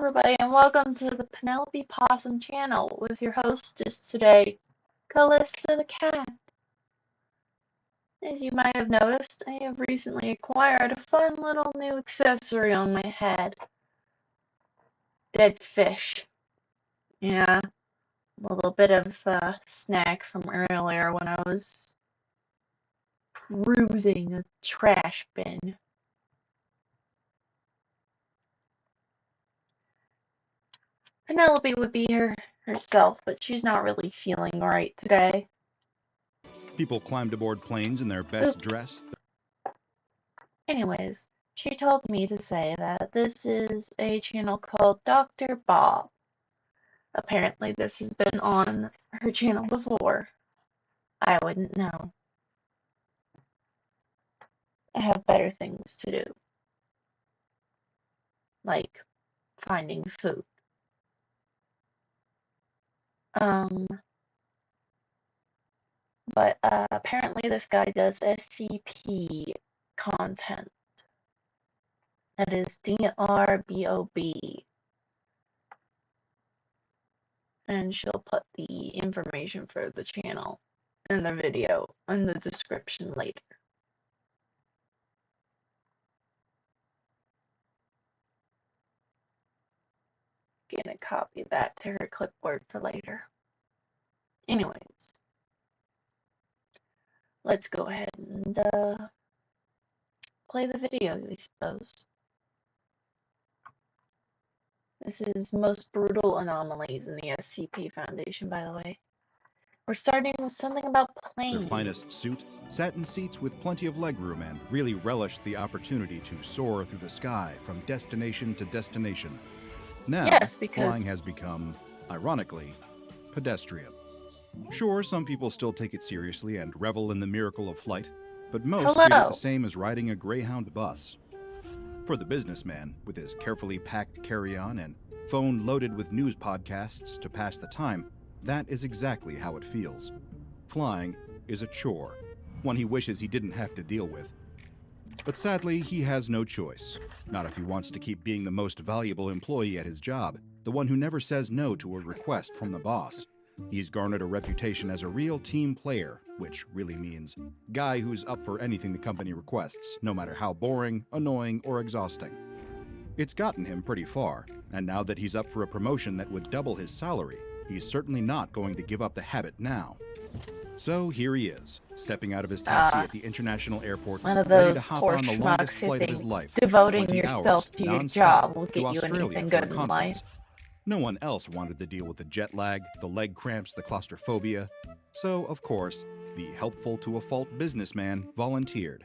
everybody, and welcome to the Penelope Possum channel with your hostess today, Callista the Cat. As you might have noticed, I have recently acquired a fun little new accessory on my head. Dead fish. Yeah, a little bit of a snack from earlier when I was perusing a trash bin. Penelope would be herself, but she's not really feeling right today. People climbed aboard planes in their best dress. Anyways, she told me to say that this is a channel called Dr. Bob. Apparently this has been on her channel before. I wouldn't know. I have better things to do. Like finding food. But apparently this guy does SCP content. That is DRBOB. And she'll put the information for the channel in the video in the description later. Gonna copy that to her clipboard for later. Anyways, let's go ahead and play the video, I suppose. This is Most Brutal Anomalies in the SCP Foundation, by the way. We're starting with something about planes. Their finest suit, sat in seats with plenty of legroom and really relished the opportunity to soar through the sky from destination to destination. Now, yes, because flying has become, ironically, pedestrian. Sure, some people still take it seriously and revel in the miracle of flight, but most treat it the same as riding a Greyhound bus. For the businessman, with his carefully packed carry-on and phone loaded with news podcasts to pass the time, that is exactly how it feels. Flying is a chore, one he wishes he didn't have to deal with. But sadly, he has no choice. Not if he wants to keep being the most valuable employee at his job, the one who never says no to a request from the boss. He's garnered a reputation as a real team player, which really means guy who's up for anything the company requests, no matter how boring, annoying, or exhausting. It's gotten him pretty far, and now that he's up for a promotion that would double his salary, he's certainly not going to give up the habit now. So here he is, stepping out of his taxi at the international airport, one of ready those to hop poor on the longest schmucks flight who of his life. thinks devoting 20 yourself hours, to your nonstop, job will to get you Australia anything for a good in life. conference. No one else wanted to deal with the jet lag, the leg cramps, the claustrophobia. So, of course, the helpful-to-a-fault businessman volunteered.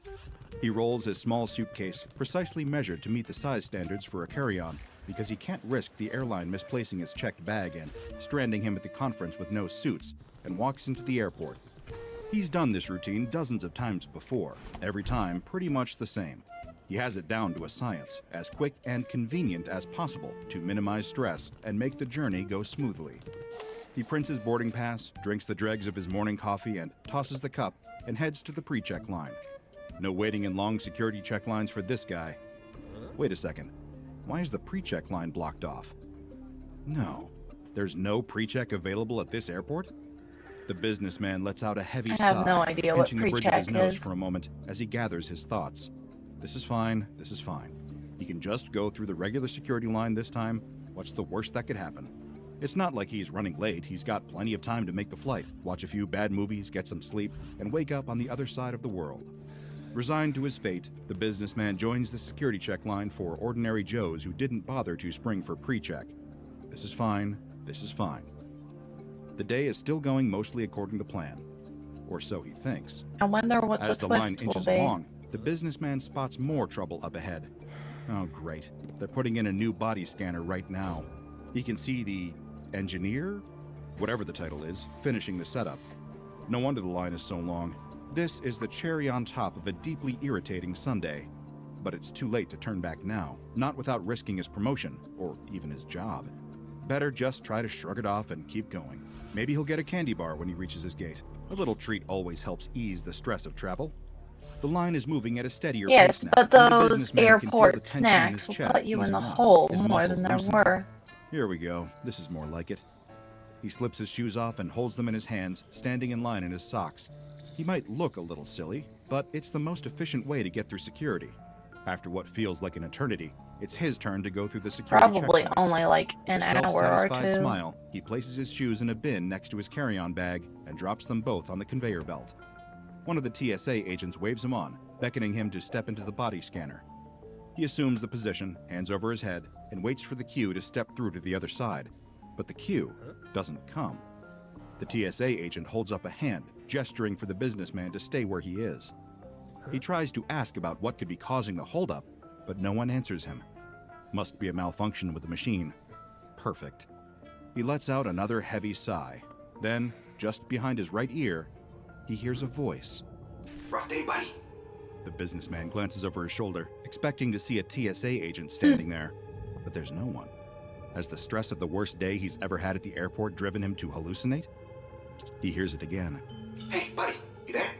He rolls his small suitcase, precisely measured to meet the size standards for a carry-on, because he can't risk the airline misplacing his checked bag and stranding him at the conference with no suits, and walks into the airport. He's done this routine dozens of times before, every time pretty much the same. He has it down to a science, as quick and convenient as possible to minimize stress and make the journey go smoothly. He prints his boarding pass, drinks the dregs of his morning coffee, and tosses the cup and heads to the pre-check line. No waiting in long security check lines for this guy. Wait a second. Why is the pre-check line blocked off? No. There's no pre-check available at this airport? The businessman lets out a heavy sigh, I have no idea what pinching the bridge of pre-check his nose is. for a moment as he gathers his thoughts. This is fine, this is fine. He can just go through the regular security line this time. What's the worst that could happen? It's not like he's running late. He's got plenty of time to make the flight, watch a few bad movies, get some sleep, and wake up on the other side of the world. Resigned to his fate, the businessman joins the security check line for ordinary Joes who didn't bother to spring for pre-check. This is fine, this is fine. The day is still going mostly according to plan. Or so he thinks. I wonder what As the the line twist will inches be. along, the businessman spots more trouble up ahead. Oh great, they're putting in a new body scanner right now. He can see the engineer, whatever the title is, finishing the setup. No wonder the line is so long. This is the cherry on top of a deeply irritating Sunday. But it's too late to turn back now, not without risking his promotion, or even his job. Better just try to shrug it off and keep going. Maybe he'll get a candy bar when he reaches his gate. A little treat always helps ease the stress of travel. The line is moving at a steadier pace Yes, now, but and the those businessman can feel the airport tension in his snacks will chest put you in easing the off. hole His more muscles than there loosening. were. Here we go. This is more like it. He slips his shoes off and holds them in his hands, standing in line in his socks. He might look a little silly, but it's the most efficient way to get through security. After what feels like an eternity, it's his turn to go through the security Probably checkpoint. only like an With a hour or self-satisfied two. smile, he places his shoes in a bin next to his carry-on bag and drops them both on the conveyor belt. One of the TSA agents waves him on, beckoning him to step into the body scanner. He assumes the position, hands over his head, and waits for the queue to step through to the other side. But the queue doesn't come. The TSA agent holds up a hand, gesturing for the businessman to stay where he is. He tries to ask about what could be causing the holdup, but no one answers him. Must be a malfunction with the machine. Perfect. He lets out another heavy sigh. Then, just behind his right ear, he hears a voice. Rough day, buddy. The businessman glances over his shoulder, expecting to see a TSA agent standing there, but there's no one. Has the stress of the worst day he's ever had at the airport driven him to hallucinate? He hears it again. Hey, buddy, you there?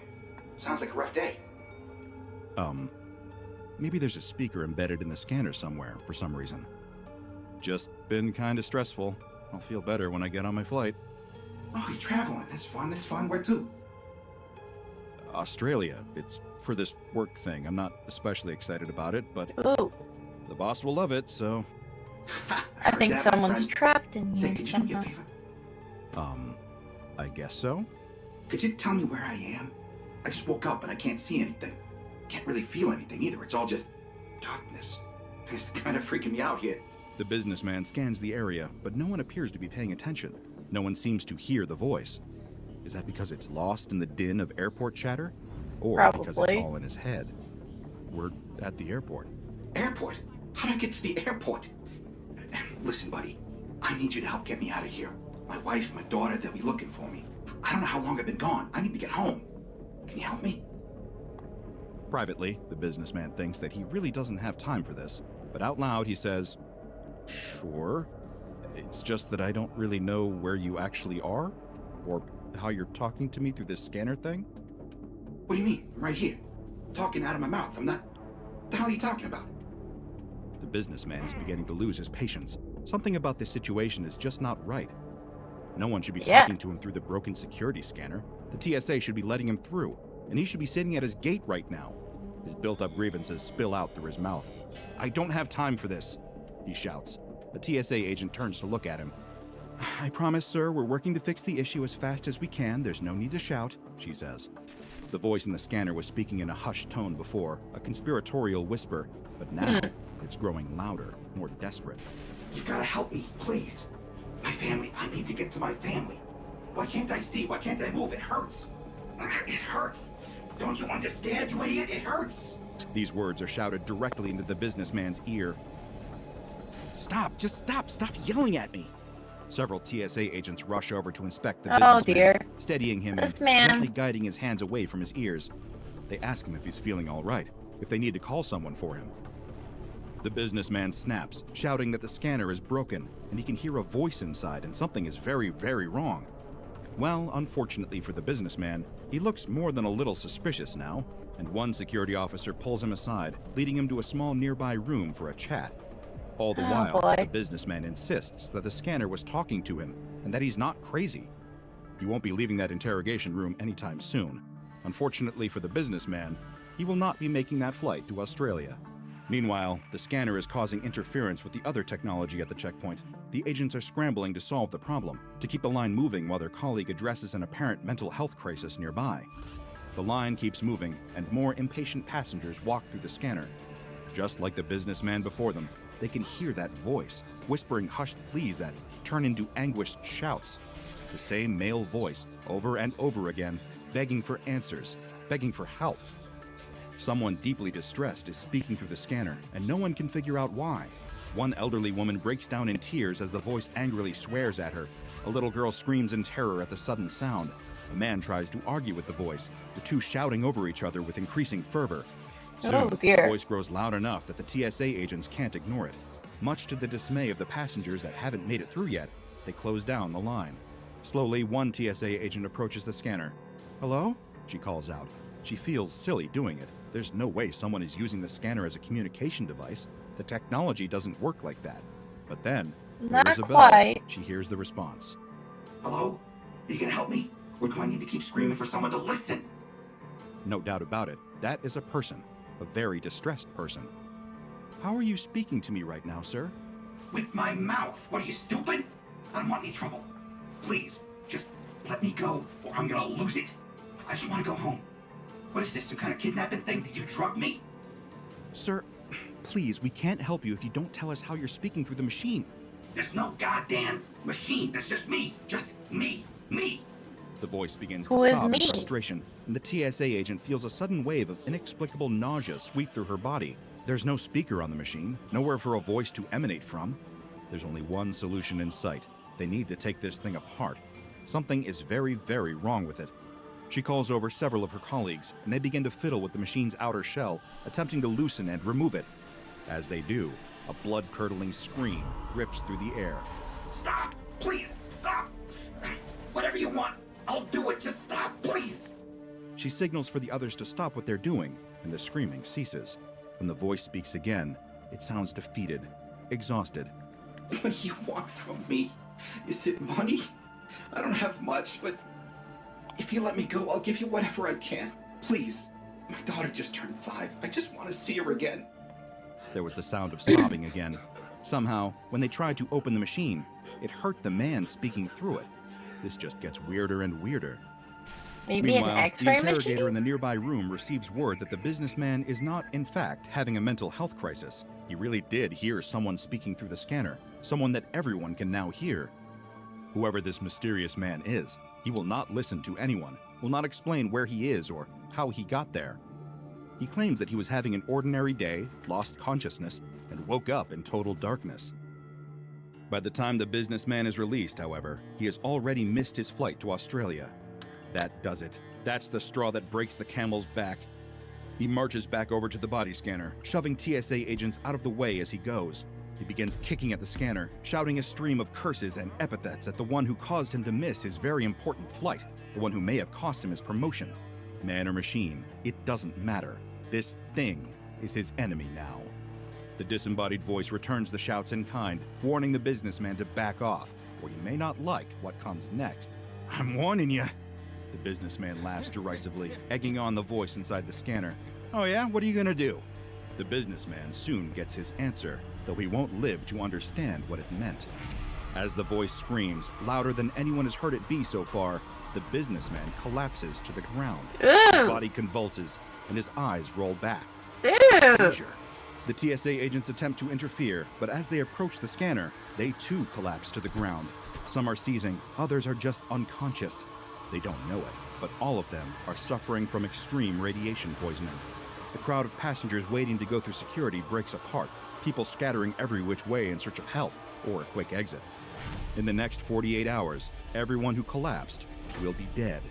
Sounds like a rough day. Maybe there's a speaker embedded in the scanner somewhere for some reason. Just been kinda stressful. I'll feel better when I get on my flight. Oh, you're traveling. That's fun. Where to? Australia. It's for this work thing. I'm not especially excited about it, but Ooh, the boss will love it, so... I think someone's trapped in Say, here could you do me a somehow. favor? I guess so? Could you tell me where I am? I just woke up and I can't see anything. Can't really feel anything either. It's all just darkness. It's kind of freaking me out here. The businessman scans the area, but no one appears to be paying attention. No one seems to hear the voice. Is that because it's lost in the din of airport chatter? Or because it's Probably. all in his head? We're at the airport. Airport? How'd I get to the airport? Listen, buddy. I need you to help get me out of here. My wife, my daughter, they'll be looking for me. I don't know how long I've been gone. I need to get home. Can you help me? Privately, the businessman thinks that he really doesn't have time for this, but out loud he says, "Sure. It's just that I don't really know where you actually are, or how you're talking to me through this scanner thing." What do you mean? I'm right here. Talking out of my mouth. I'm not... What the hell are you talking about? The businessman is beginning to lose his patience. Something about this situation is just not right. No one should be talking to him through the broken security scanner. The TSA should be letting him through, and he should be sitting at his gate right now. His built-up grievances spill out through his mouth. "I don't have time for this," he shouts. The TSA agent turns to look at him. "I promise, sir, we're working to fix the issue as fast as we can. There's no need to shout," she says. The voice in the scanner was speaking in a hushed tone before, a conspiratorial whisper, but now it's growing louder, more desperate. You've got to help me, please. My family. I need to get to my family. Why can't I see? Why can't I move? It hurts. It hurts. Don't you understand, you idiot? It hurts. These words are shouted directly into the businessman's ear. "Stop! Just stop! Stop yelling at me!" Several TSA agents rush over to inspect the businessman, dear. steadying him This and man. gently guiding his hands away from his ears. They ask him if he's feeling all right, if they need to call someone for him. The businessman snaps, shouting that the scanner is broken, and he can hear a voice inside and something is very, very wrong. Well, unfortunately for the businessman, he looks more than a little suspicious now, and one security officer pulls him aside, leading him to a small nearby room for a chat. All the while, the businessman insists that the scanner was talking to him, and that he's not crazy. He won't be leaving that interrogation room anytime soon. Unfortunately for the businessman, he will not be making that flight to Australia. Meanwhile, the scanner is causing interference with the other technology at the checkpoint. The agents are scrambling to solve the problem, to keep the line moving while their colleague addresses an apparent mental health crisis nearby. The line keeps moving, and more impatient passengers walk through the scanner. Just like the businessman before them, they can hear that voice, whispering hushed pleas that turn into anguished shouts. The same male voice, over and over again, begging for answers, begging for help. Someone deeply distressed is speaking through the scanner, and no one can figure out why. One elderly woman breaks down in tears as the voice angrily swears at her. A little girl screams in terror at the sudden sound. A man tries to argue with the voice, the two shouting over each other with increasing fervor. Soon, the voice grows loud enough that the TSA agents can't ignore it. Much to the dismay of the passengers that haven't made it through yet, they close down the line. Slowly, one TSA agent approaches the scanner. "Hello? she calls out. She feels silly doing it. There's no way someone is using the scanner as a communication device. The technology doesn't work like that. But then, Not a quite. bell. She hears the response. Hello? You can help me? Or do I need to keep screaming for someone to listen? No doubt about it, that is a person. A very distressed person. How are you speaking to me right now, sir? With my mouth. What are you, stupid? I don't want any trouble. Please, just let me go, or I'm gonna lose it. I just want to go home. What is this, some kind of kidnapping thing? Did you drug me? Sir, please, we can't help you if you don't tell us how you're speaking through the machine. There's no goddamn machine. There's just me. Just me. Me. The voice begins Who to is sob me? in frustration, and the TSA agent feels a sudden wave of inexplicable nausea sweep through her body. There's no speaker on the machine, nowhere for a voice to emanate from. There's only one solution in sight. They need to take this thing apart. Something is very, very wrong with it. She calls over several of her colleagues, and they begin to fiddle with the machine's outer shell, attempting to loosen and remove it. As they do, a blood-curdling scream rips through the air. Stop! Please, stop! Whatever you want, I'll do it. Just stop, please! She signals for the others to stop what they're doing, and the screaming ceases. When the voice speaks again, it sounds defeated, exhausted. What do you want from me? Is it money? I don't have much, but if you let me go, I'll give you whatever I can. Please. My daughter just turned 5. I just want to see her again. There was the sound of sobbing again. Somehow, when they tried to open the machine, it hurt the man speaking through it. This just gets weirder and weirder. Maybe an Meanwhile, the X-ray interrogator machine? in the nearby room receives word that the businessman is not, in fact, having a mental health crisis. He really did hear someone speaking through the scanner, someone that everyone can now hear. Whoever this mysterious man is, he will not listen to anyone, will not explain where he is or how he got there. He claims that he was having an ordinary day, lost consciousness, and woke up in total darkness. By the time the businessman is released, however, he has already missed his flight to Australia. That does it. That's the straw that breaks the camel's back. He marches back over to the body scanner, shoving TSA agents out of the way as he goes. He begins kicking at the scanner, shouting a stream of curses and epithets at the one who caused him to miss his very important flight, the one who may have cost him his promotion. Man or machine, it doesn't matter. This thing is his enemy now. The disembodied voice returns the shouts in kind, warning the businessman to back off, or he may not like what comes next. I'm warning you. The businessman laughs derisively, egging on the voice inside the scanner. Oh yeah, what are you gonna do? The businessman soon gets his answer, though he won't live to understand what it meant. As the voice screams, louder than anyone has heard it be so far, the businessman collapses to the ground. His body convulses, and his eyes roll back. Seizure. The TSA agents attempt to interfere, but as they approach the scanner, they too collapse to the ground. Some are seizing, others are just unconscious. They don't know it, but all of them are suffering from extreme radiation poisoning. The crowd of passengers waiting to go through security breaks apart, people scattering every which way in search of help or a quick exit. In the next 48 hours, everyone who collapsed will be dead.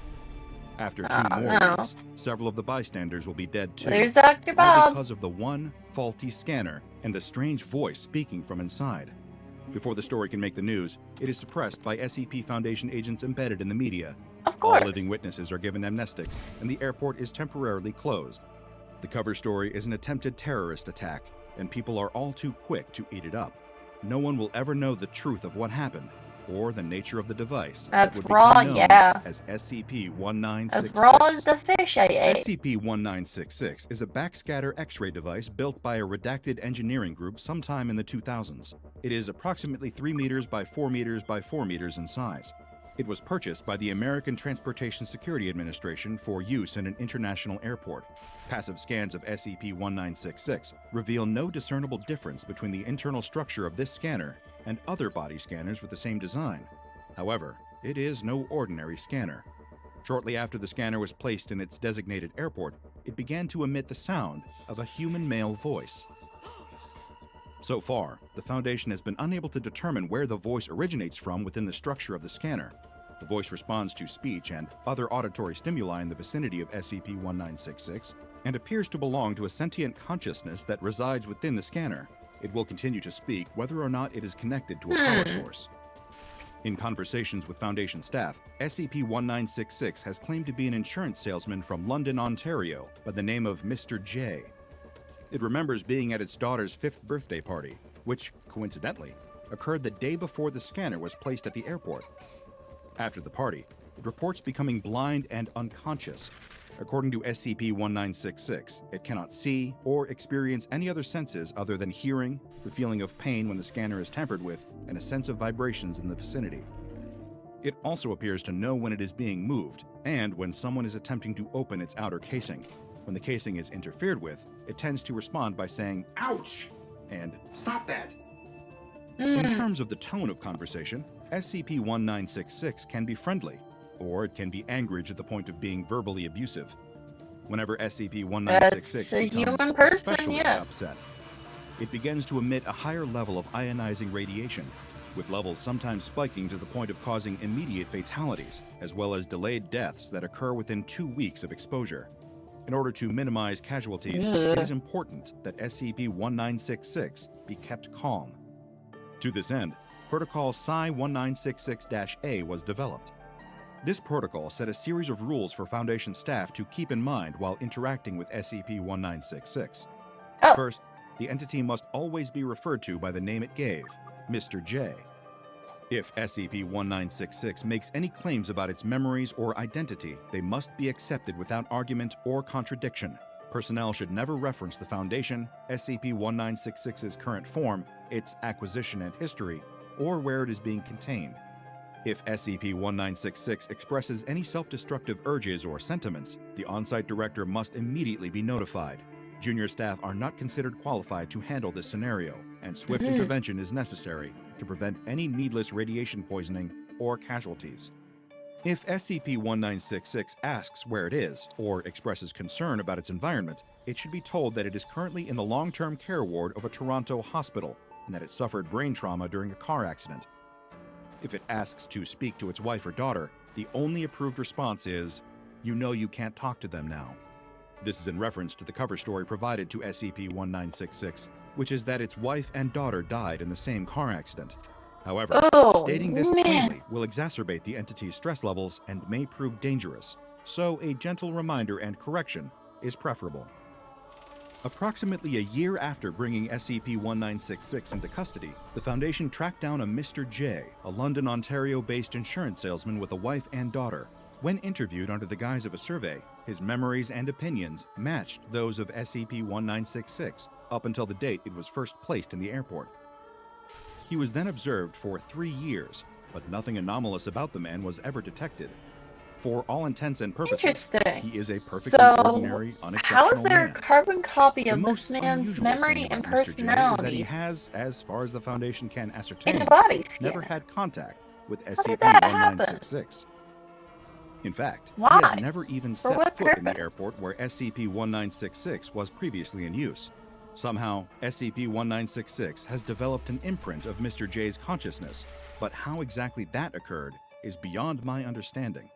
After 2 more weeks, several of the bystanders will be dead too. There's Dr. All Bob. because of the one faulty scanner and the strange voice speaking from inside. Before the story can make the news, it is suppressed by SCP Foundation agents embedded in the media. Of course. All living witnesses are given amnestics, and the airport is temporarily closed. The cover story is an attempted terrorist attack, and people are all too quick to eat it up. No one will ever know the truth of what happened, or the nature of the device. That's would raw, become known yeah. as SCP-1966. As raw as the fish I ate. SCP-1966 is a backscatter X-ray device built by a redacted engineering group sometime in the 2000s. It is approximately 3 meters by 4 meters by 4 meters in size. It was purchased by the American Transportation Security Administration for use in an international airport. Passive scans of SCP-1966 reveal no discernible difference between the internal structure of this scanner and other body scanners with the same design. However, it is no ordinary scanner. Shortly after the scanner was placed in its designated airport, it began to emit the sound of a human male voice. So far, the Foundation has been unable to determine where the voice originates from within the structure of the scanner. The voice responds to speech and other auditory stimuli in the vicinity of SCP-1966 and appears to belong to a sentient consciousness that resides within the scanner. It will continue to speak whether or not it is connected to a power source. In conversations with Foundation staff, SCP-1966 has claimed to be an insurance salesman from London, Ontario, by the name of Mr. J. It remembers being at its daughter's 5th birthday party, which, coincidentally, occurred the day before the scanner was placed at the airport. After the party, it reports becoming blind and unconscious. According to SCP-1966, it cannot see or experience any other senses other than hearing, the feeling of pain when the scanner is tampered with, and a sense of vibrations in the vicinity. It also appears to know when it is being moved, and when someone is attempting to open its outer casing. When the casing is interfered with, it tends to respond by saying, "Ouch!" and "Stop that!" In terms of the tone of conversation, SCP-1966 can be friendly, or it can be angry to the point of being verbally abusive. Whenever SCP-1966 becomes especially upset, it begins to emit a higher level of ionizing radiation, with levels sometimes spiking to the point of causing immediate fatalities, as well as delayed deaths that occur within 2 weeks of exposure. In order to minimize casualties, it is important that SCP-1966 be kept calm. To this end, Protocol Psi-1966-A was developed. This protocol set a series of rules for Foundation staff to keep in mind while interacting with SCP-1966. First, the entity must always be referred to by the name it gave, Mr. J. If SCP-1966 makes any claims about its memories or identity, they must be accepted without argument or contradiction. Personnel should never reference the Foundation, SCP-1966's current form, its acquisition and history, or where it is being contained. If SCP-1966 expresses any self-destructive urges or sentiments, the on-site director must immediately be notified. Junior staff are not considered qualified to handle this scenario, and swift intervention is necessary to prevent any needless radiation poisoning or casualties. If SCP-1966 asks where it is, or expresses concern about its environment, it should be told that it is currently in the long-term care ward of a Toronto hospital, and that it suffered brain trauma during a car accident. If it asks to speak to its wife or daughter, the only approved response is, "You know you can't talk to them now." This is in reference to the cover story provided to SCP-1966, which is that its wife and daughter died in the same car accident. However, stating this plainly will exacerbate the entity's stress levels and may prove dangerous, so a gentle reminder and correction is preferable. Approximately a year after bringing SCP-1966 into custody, the Foundation tracked down a Mr. J, a London, Ontario-based insurance salesman with a wife and daughter. When interviewed under the guise of a survey, his memories and opinions matched those of SCP-1966 up until the date it was first placed in the airport. He was then observed for 3 years, but nothing anomalous about the man was ever detected. For all intents and purposes, he is a perfectly ordinary, unexceptional man. How is there a carbon copy of this man's memory and personality? Is that he has, as far as the Foundation can ascertain, in a body scan? Never had contact with SCP-1966. In fact, he has never even set foot in the airport where SCP-1966 was previously in use. Somehow, SCP-1966 has developed an imprint of Mr. J's consciousness, but how exactly that occurred is beyond my understanding.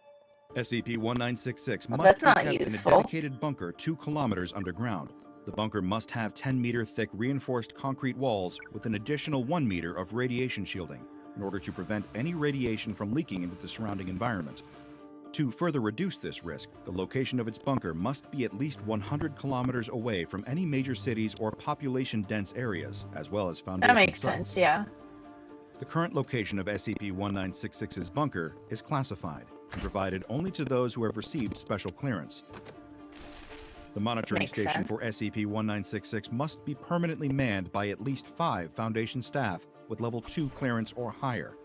SCP-1966 must be kept in a dedicated bunker 2 kilometers underground. The bunker must have 10-meter thick reinforced concrete walls with an additional 1 meter of radiation shielding in order to prevent any radiation from leaking into the surrounding environment. To further reduce this risk, the location of its bunker must be at least 100 kilometers away from any major cities or population-dense areas, as well as Foundation sites. That makes sense, yeah. The current location of SCP-1966's bunker is classified and provided only to those who have received special clearance. The monitoring station for SCP-1966 must be permanently manned by at least 5 Foundation staff with Level 2 clearance or higher.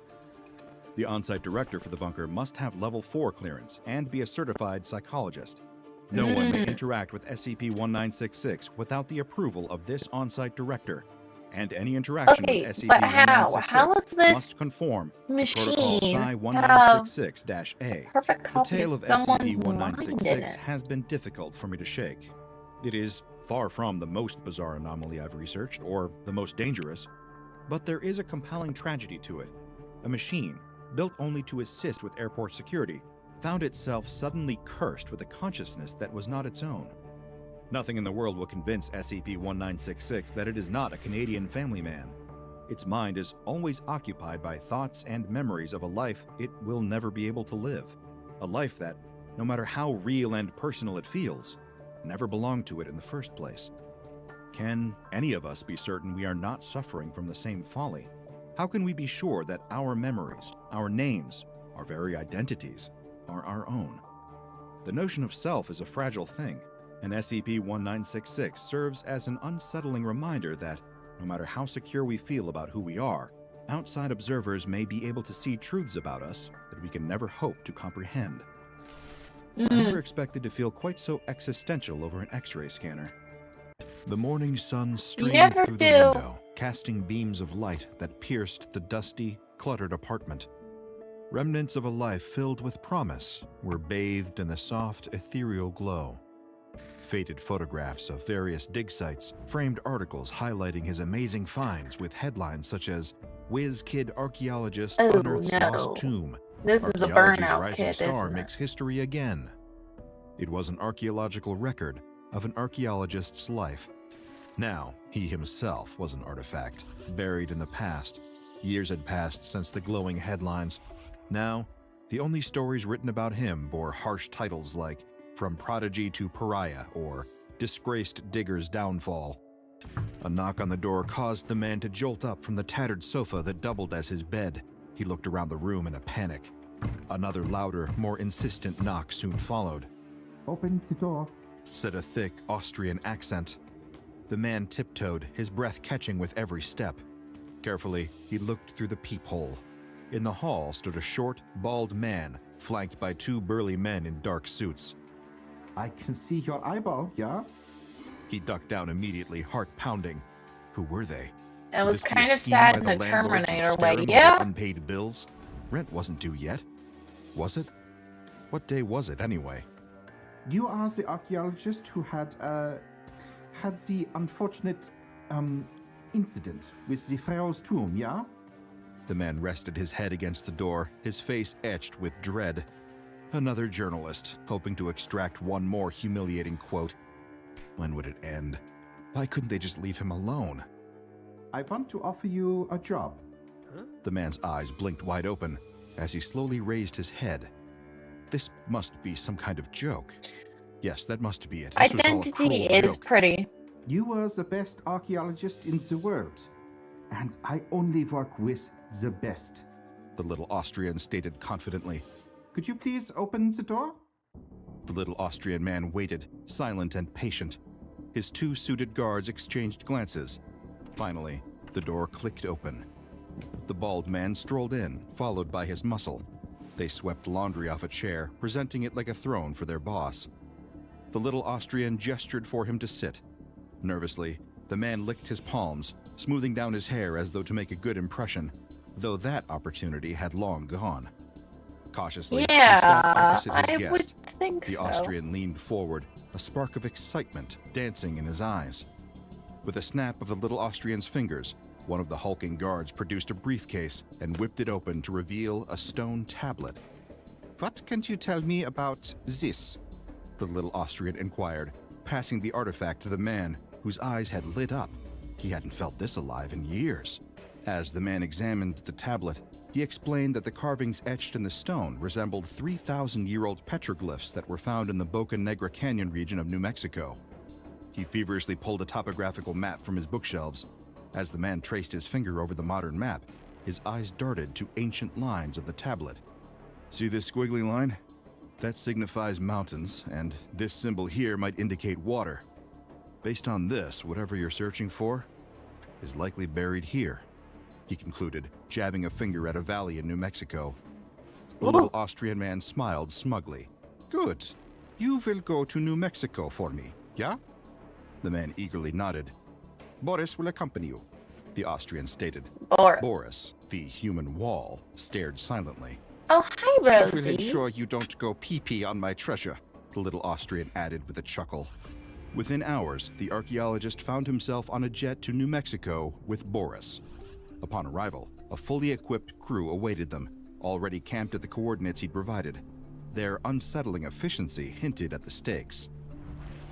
The on-site director for the bunker must have Level 4 clearance and be a certified psychologist. No one may interact with SCP-1966 without the approval of this on-site director, and any interaction with SCP-1966 must conform to Protocol Psi-1966-A. The tale of SCP-1966 has been difficult for me to shake. It is far from the most bizarre anomaly I've researched, or the most dangerous, but there is a compelling tragedy to it. A machine, built only to assist with airport security, found itself suddenly cursed with a consciousness that was not its own. Nothing in the world will convince SCP-1966 that it is not a Canadian family man. Its mind is always occupied by thoughts and memories of a life it will never be able to live. A life that, no matter how real and personal it feels, never belonged to it in the first place. Can any of us be certain we are not suffering from the same folly? How can we be sure that our memories, our names, our very identities, are our own? The notion of self is a fragile thing, and SCP-1966 serves as an unsettling reminder that, no matter how secure we feel about who we are, outside observers may be able to see truths about us that we can never hope to comprehend. I never expected to feel quite so existential over an X-ray scanner. The morning sun streamed through the window, casting beams of light that pierced the dusty, cluttered apartment. Remnants of a life filled with promise were bathed in the soft, ethereal glow. Faded photographs of various dig sites framed articles highlighting his amazing finds with headlines such as "Whiz Kid Archaeologist Unearths Lost Tomb. This is the burnout Rising kid, Star isn't Makes it? History Again." It was an archaeological record of an archaeologist's life. Now, he himself was an artifact, buried in the past. Years had passed since the glowing headlines. Now, the only stories written about him bore harsh titles like "From Prodigy to Pariah" or "Disgraced Digger's Downfall." A knock on the door caused the man to jolt up from the tattered sofa that doubled as his bed. He looked around the room in a panic. Another louder, more insistent knock soon followed. "Open the door," said a thick Austrian accent. The man tiptoed, his breath catching with every step. Carefully, he looked through the peephole. In the hall stood a short, bald man, flanked by two burly men in dark suits. "I can see your eyeball, yeah?" He ducked down immediately, heart pounding. Who were they? It was Could this be kind a of scheme sad by in the the landlord to Terminator scare way, him over yeah? unpaid bills? Rent wasn't due yet. Was it? What day was it, anyway? "You are the archaeologist who had the unfortunate, incident with the pharaoh's tomb, yeah?" The man rested his head against the door, his face etched with dread. Another journalist, hoping to extract one more humiliating quote. When would it end? Why couldn't they just leave him alone? "I want to offer you a job." The man's eyes blinked wide open as he slowly raised his head. This must be some kind of joke. Yes, that must be it. This was all a Identity cruel is joke. pretty. "You were the best archaeologist in the world, and I only work with the best." The little Austrian stated confidently. "Could you please open the door?" The little Austrian man waited, silent and patient. His two suited guards exchanged glances. Finally, the door clicked open. The bald man strolled in, followed by his muscle. They swept laundry off a chair, presenting it like a throne for their boss. The little Austrian gestured for him to sit. Nervously, the man licked his palms, smoothing down his hair as though to make a good impression, though that opportunity had long gone. Cautiously, he sat opposite his I guest. would think The so. Austrian leaned forward, a spark of excitement dancing in his eyes. With a snap of the little Austrian's fingers, one of the hulking guards produced a briefcase and whipped it open to reveal a stone tablet. "What can you tell me about this?" the little Austrian inquired, passing the artifact to the man, whose eyes had lit up. He hadn't felt this alive in years. As the man examined the tablet, he explained that the carvings etched in the stone resembled 3,000-year-old petroglyphs that were found in the Boca Negra Canyon region of New Mexico. He feverishly pulled a topographical map from his bookshelves. As the man traced his finger over the modern map, his eyes darted to ancient lines of the tablet. "See this squiggly line? That signifies mountains, and this symbol here might indicate water. Based on this, whatever you're searching for is likely buried here," he concluded, jabbing a finger at a valley in New Mexico. The little Austrian man smiled smugly. "Good. You will go to New Mexico for me, yeah?" The man eagerly nodded. "Boris will accompany you," the Austrian stated. Boris, the human wall, stared silently. Oh, hi, "He will Rosie. ensure you don't go pee-pee on my treasure," the little Austrian added with a chuckle. Within hours, the archaeologist found himself on a jet to New Mexico with Boris. Upon arrival, a fully equipped crew awaited them, already camped at the coordinates he'd provided. Their unsettling efficiency hinted at the stakes.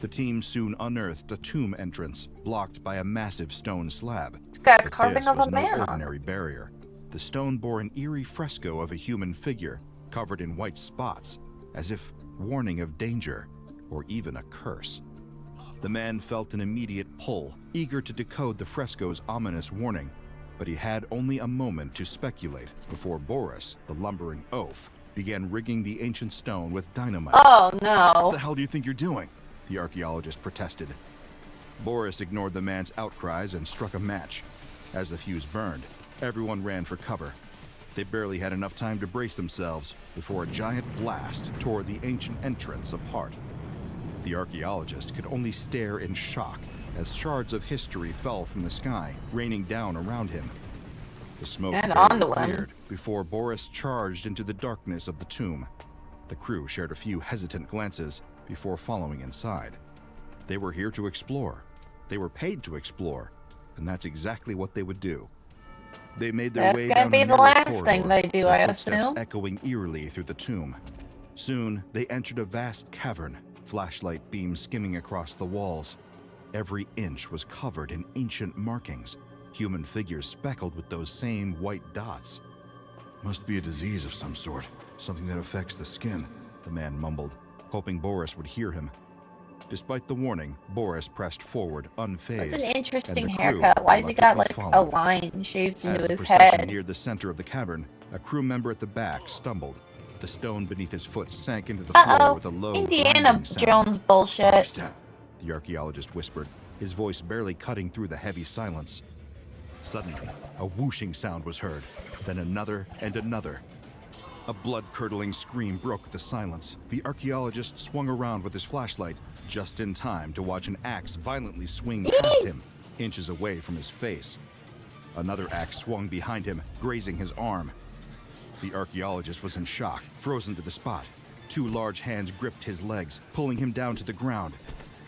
The team soon unearthed a tomb entrance blocked by a massive stone slab. It's got a But carving this of was a no man on ordinary barrier. The stone bore an eerie fresco of a human figure covered in white spots, as if warning of danger or even a curse. The man felt an immediate pull, eager to decode the fresco's ominous warning, but he had only a moment to speculate before Boris, the lumbering oaf, began rigging the ancient stone with dynamite. Oh What no. the hell do you think you're doing? The archaeologist protested. Boris ignored the man's outcries and struck a match. As the fuse burned, everyone ran for cover. They barely had enough time to brace themselves before a giant blast tore the ancient entrance apart. The archaeologist could only stare in shock as shards of history fell from the sky, raining down around him. The smoke And barely onto him. cleared before Boris charged into the darkness of the tomb. The crew shared a few hesitant glances before following inside. They were here to explore. They were paid to explore, and that's exactly what they would do. They made their way That's down gonna be a the narrow last thing corridor, they do, their I footsteps assume. echoing eerily through the tomb. Soon, they entered a vast cavern, flashlight beams skimming across the walls. Every inch was covered in ancient markings, human figures speckled with those same white dots. Must be a disease of some sort, something that affects the skin, the man mumbled, hoping Boris would hear him. Despite the warning, Boris pressed forward, unfazed. That's an interesting and the crew haircut. Why's he got like reluctantly a followed. line shaved As into the his procession head? neared the center of the cavern, a crew member at the back stumbled. The stone beneath his foot sank into the floor Uh-oh. with a low, Indiana grinding sound. Jones bullshit. Step. The archaeologist whispered, his voice barely cutting through the heavy silence. Suddenly, a whooshing sound was heard, then another and another. A blood-curdling scream broke the silence. The archaeologist swung around with his flashlight, just in time to watch an axe violently swing past him, inches away from his face. Another axe swung behind him, grazing his arm. The archaeologist was in shock, frozen to the spot. Two large hands gripped his legs, pulling him down to the ground.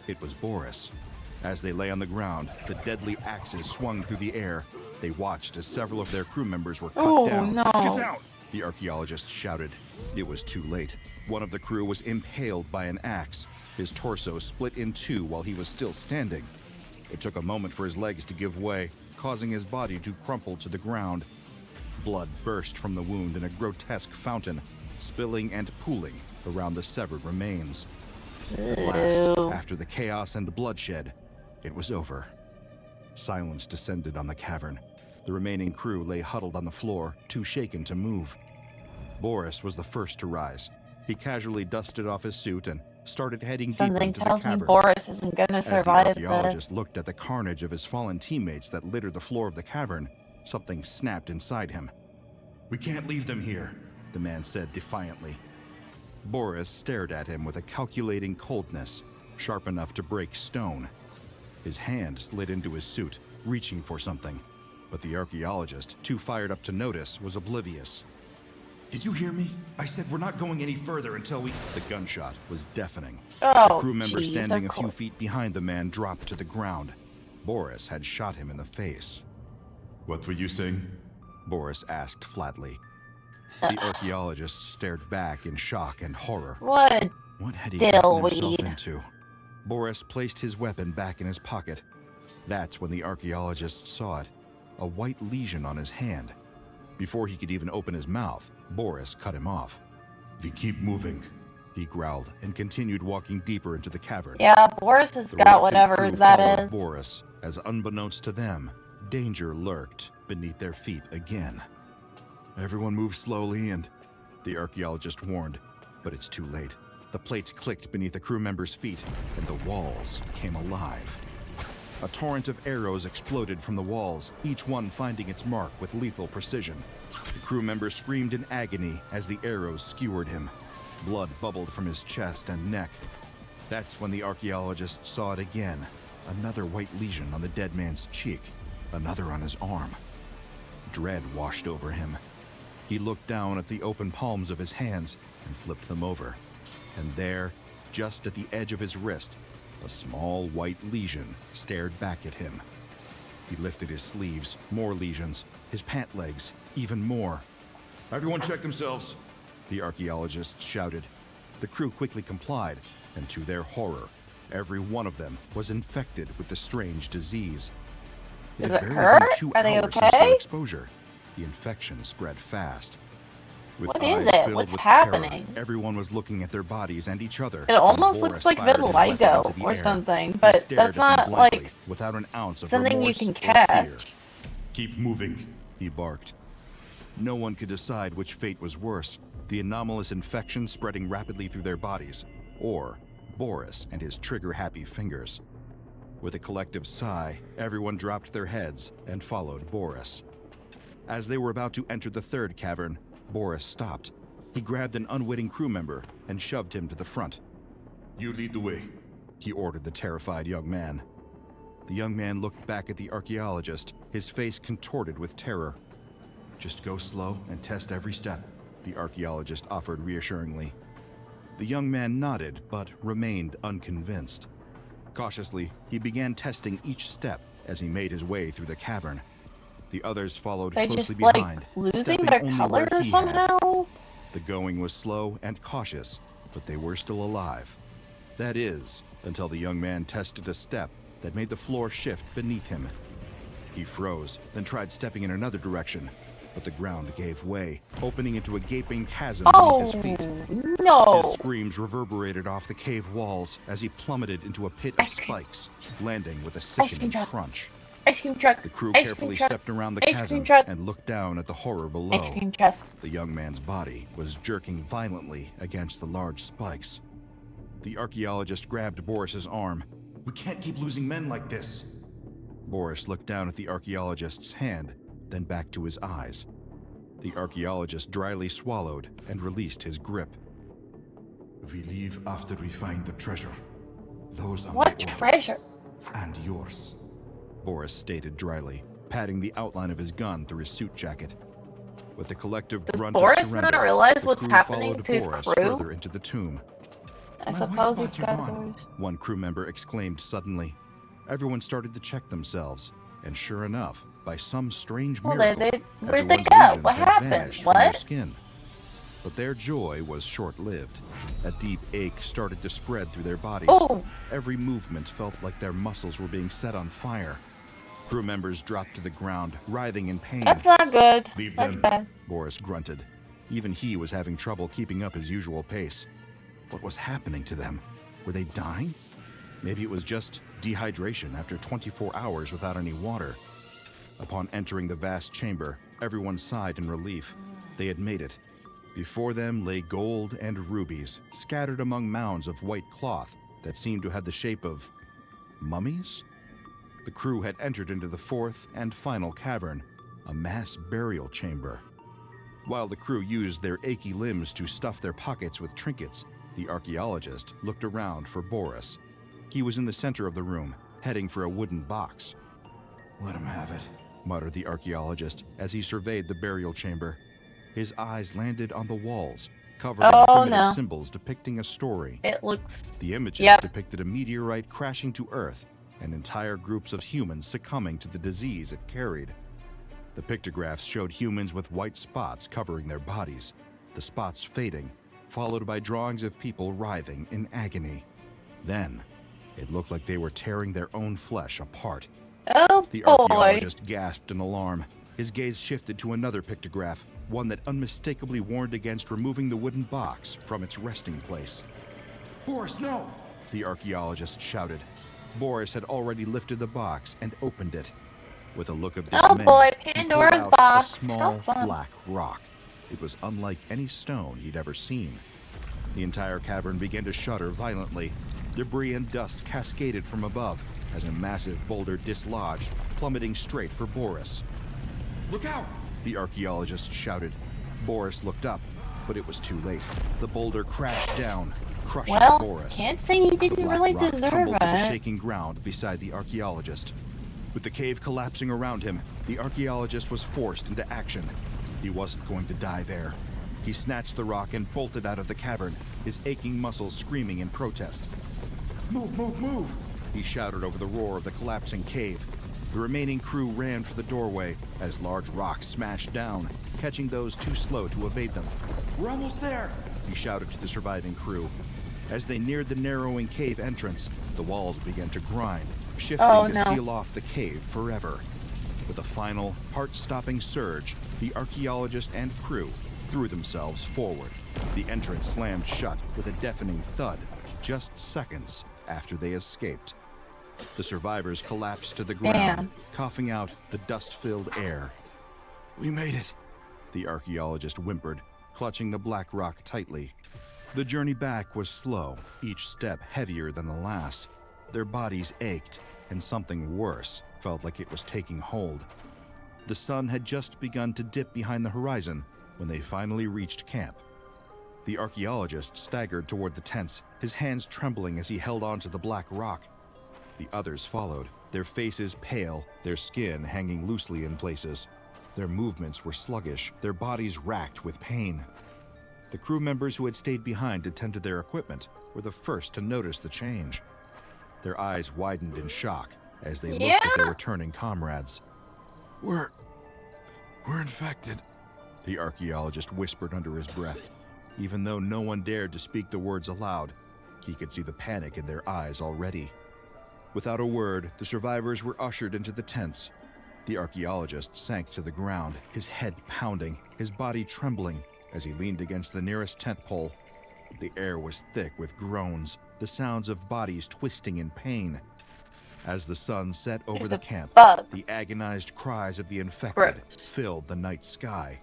It was Boris. As they lay on the ground, the deadly axes swung through the air. They watched as several of their crew members were cut Oh down. no. Get down! The archaeologist shouted. It was too late. One of the crew was impaled by an axe. His torso split in two while he was still standing. It took a moment for his legs to give way, causing his body to crumple to the ground. Blood burst from the wound in a grotesque fountain, spilling and pooling around the severed remains. At last, Ew. after the chaos and bloodshed, it was over. Silence descended on the cavern. The remaining crew lay huddled on the floor, too shaken to move. Boris was the first to rise. He casually dusted off his suit and started heading deeper Something into the tells me cavern. Boris isn't gonna As the survive archaeologist this. looked at the carnage of his fallen teammates that littered the floor of the cavern, something snapped inside him. "We can't leave them here," the man said defiantly. Boris stared at him with a calculating coldness, sharp enough to break stone. His hand slid into his suit, reaching for something, but the archaeologist, too fired up to notice, was oblivious. "Did you hear me? I said we're not going any further until we..." The gunshot was deafening. Oh, The crew member jeez, standing of a few course. feet behind the man dropped to the ground. Boris had shot him in the face. "What were you saying?" Boris asked flatly. The archaeologist stared back in shock and horror. What? What had he gotten himself Dillweed. into? Boris placed his weapon back in his pocket. That's when the archaeologist saw it, a white lesion on his hand. Before he could even open his mouth, Boris cut him off. "We keep moving," he growled and continued walking deeper into the cavern. Yeah, Boris has The got reluctant whatever crew that followed is. Boris, as unbeknownst to them, danger lurked beneath their feet again. "Everyone move slowly and..." the archaeologist warned, but it's too late. The plates clicked beneath the crew member's feet, and the walls came alive. A torrent of arrows exploded from the walls, each one finding its mark with lethal precision. The crew member screamed in agony as the arrows skewered him. Blood bubbled from his chest and neck. That's when the archaeologist saw it again. Another white lesion on the dead man's cheek, another on his arm. Dread washed over him. He looked down at the open palms of his hands and flipped them over. And there, just at the edge of his wrist, a small white lesion stared back at him. He lifted his sleeves, more lesions, his pant legs, even more. "Everyone check themselves," the archaeologist shouted. The crew quickly complied, and to their horror, Every one of them was infected with the strange disease. Does it hurt? Are they okay? Exposure. The infection spread fast. What is it? What's happening? Everyone was looking at their bodies and each other. It almost looks like vitiligo or something, but that's not like without an ounce of something you can catch. Keep moving, he barked. No one could decide which fate was worse, the anomalous infection spreading rapidly through their bodies, or Boris and his trigger-happy fingers. With a collective sigh, everyone dropped their heads and followed Boris. As they were about to enter the third cavern, Boris stopped. He grabbed an unwitting crew member and shoved him to the front. You lead the way, he ordered the terrified young man. The young man looked back at the archaeologist, his face contorted with terror. Just go slow and test every step, the archaeologist offered reassuringly. The young man nodded, but remained unconvinced. Cautiously, he began testing each step as he made his way through the cavern. The others followed closely behind, losing their color somehow? The going was slow and cautious, but they were still alive. That is, until the young man tested a step that made the floor shift beneath him. He froze, then tried stepping in another direction, but the ground gave way, opening into a gaping chasm beneath his feet. No! His screams reverberated off the cave walls as he plummeted into a pit of spikes, landing with a sickening crunch. Ice cream truck. The crew carefully stepped around the chasm and looked down at the horror below. Ice cream truck. The young man's body was jerking violently against the large spikes. The archaeologist grabbed Boris's arm. We can't keep losing men like this. Boris looked down at the archaeologist's hand, then back to his eyes. The archaeologist dryly swallowed and released his grip. We leave after we find the treasure. Those are what treasure? And yours. Boris stated dryly, patting the outline of his gun through his suit jacket. With a collective grunt of surrender, not realize what's happening to his Boris crew? Further into the tomb. I suppose he's got One crew member exclaimed suddenly. Everyone started to check themselves, and sure enough, by some strange miracle, where'd they go? What happened? From their skin. But their joy was short-lived. A deep ache started to spread through their bodies. Oh. Every movement felt like their muscles were being set on fire. Crew members dropped to the ground, writhing in pain. That's not good. Leave That's them. bad. Boris grunted. Even he was having trouble keeping up his usual pace. What was happening to them? Were they dying? Maybe it was just dehydration after 24 hours without any water. Upon entering the vast chamber, everyone sighed in relief. They had made it. Before them lay gold and rubies, scattered among mounds of white cloth that seemed to have the shape of mummies? The crew had entered into the fourth and final cavern, a mass burial chamber. While the crew used their achy limbs to stuff their pockets with trinkets, the archaeologist looked around for Boris. He was in the center of the room, heading for a wooden box. Let him have it, muttered the archaeologist as he surveyed the burial chamber. His eyes landed on the walls, covered in primitive symbols depicting a story. It looks... The images depicted a meteorite crashing to Earth and entire groups of humans succumbing to the disease it carried. The pictographs showed humans with white spots covering their bodies, the spots fading, followed by drawings of people writhing in agony. Then, it looked like they were tearing their own flesh apart. Oh, the archaeologist gasped in alarm. His gaze shifted to another pictograph, one that unmistakably warned against removing the wooden box from its resting place. Boris, no! The archaeologist shouted. Boris had already lifted the box and opened it. With a look of dismay, oh boy, he Pandora's pulled out box. a small black rock. It was unlike any stone he'd ever seen. The entire cavern began to shudder violently. Debris and dust cascaded from above as a massive boulder dislodged, plummeting straight for Boris. Look out! The archaeologist shouted. Boris looked up, but it was too late. The boulder crashed down, crushing Boris. Can't say he didn't really deserve tumbled to the it. shaking ground beside the archaeologist. With the cave collapsing around him, the archaeologist was forced into action. He wasn't going to die there. He snatched the rock and bolted out of the cavern, his aching muscles screaming in protest. Move, move, move! He shouted over the roar of the collapsing cave. The remaining crew ran for the doorway as large rocks smashed down, catching those too slow to evade them. We're almost there! He shouted to the surviving crew. As they neared the narrowing cave entrance, The walls began to grind, shifting to seal off the cave forever. With a final, heart-stopping surge, the archaeologist and crew threw themselves forward. The entrance slammed shut with a deafening thud just seconds after they escaped. The survivors collapsed to the ground, coughing out the dust-filled air. "We made it," the archaeologist whimpered, clutching the black rock tightly. The journey back was slow, each step heavier than the last. Their bodies ached, and something worse felt like it was taking hold. The sun had just begun to dip behind the horizon when they finally reached camp. The archaeologist staggered toward the tents, his hands trembling as he held onto the black rock. The others followed, their faces pale, their skin hanging loosely in places. Their movements were sluggish, their bodies racked with pain. The crew members who had stayed behind to tend to their equipment were the first to notice the change. Their eyes widened in shock as they looked at their returning comrades. We're infected," the archaeologist whispered under his breath. Even though no one dared to speak the words aloud, he could see the panic in their eyes already. Without a word, the survivors were ushered into the tents. The archaeologist sank to the ground, his head pounding, his body trembling as he leaned against the nearest tent pole. The air was thick with groans, the sounds of bodies twisting in pain. As the sun set over the camp, the agonized cries of the infected filled the night sky.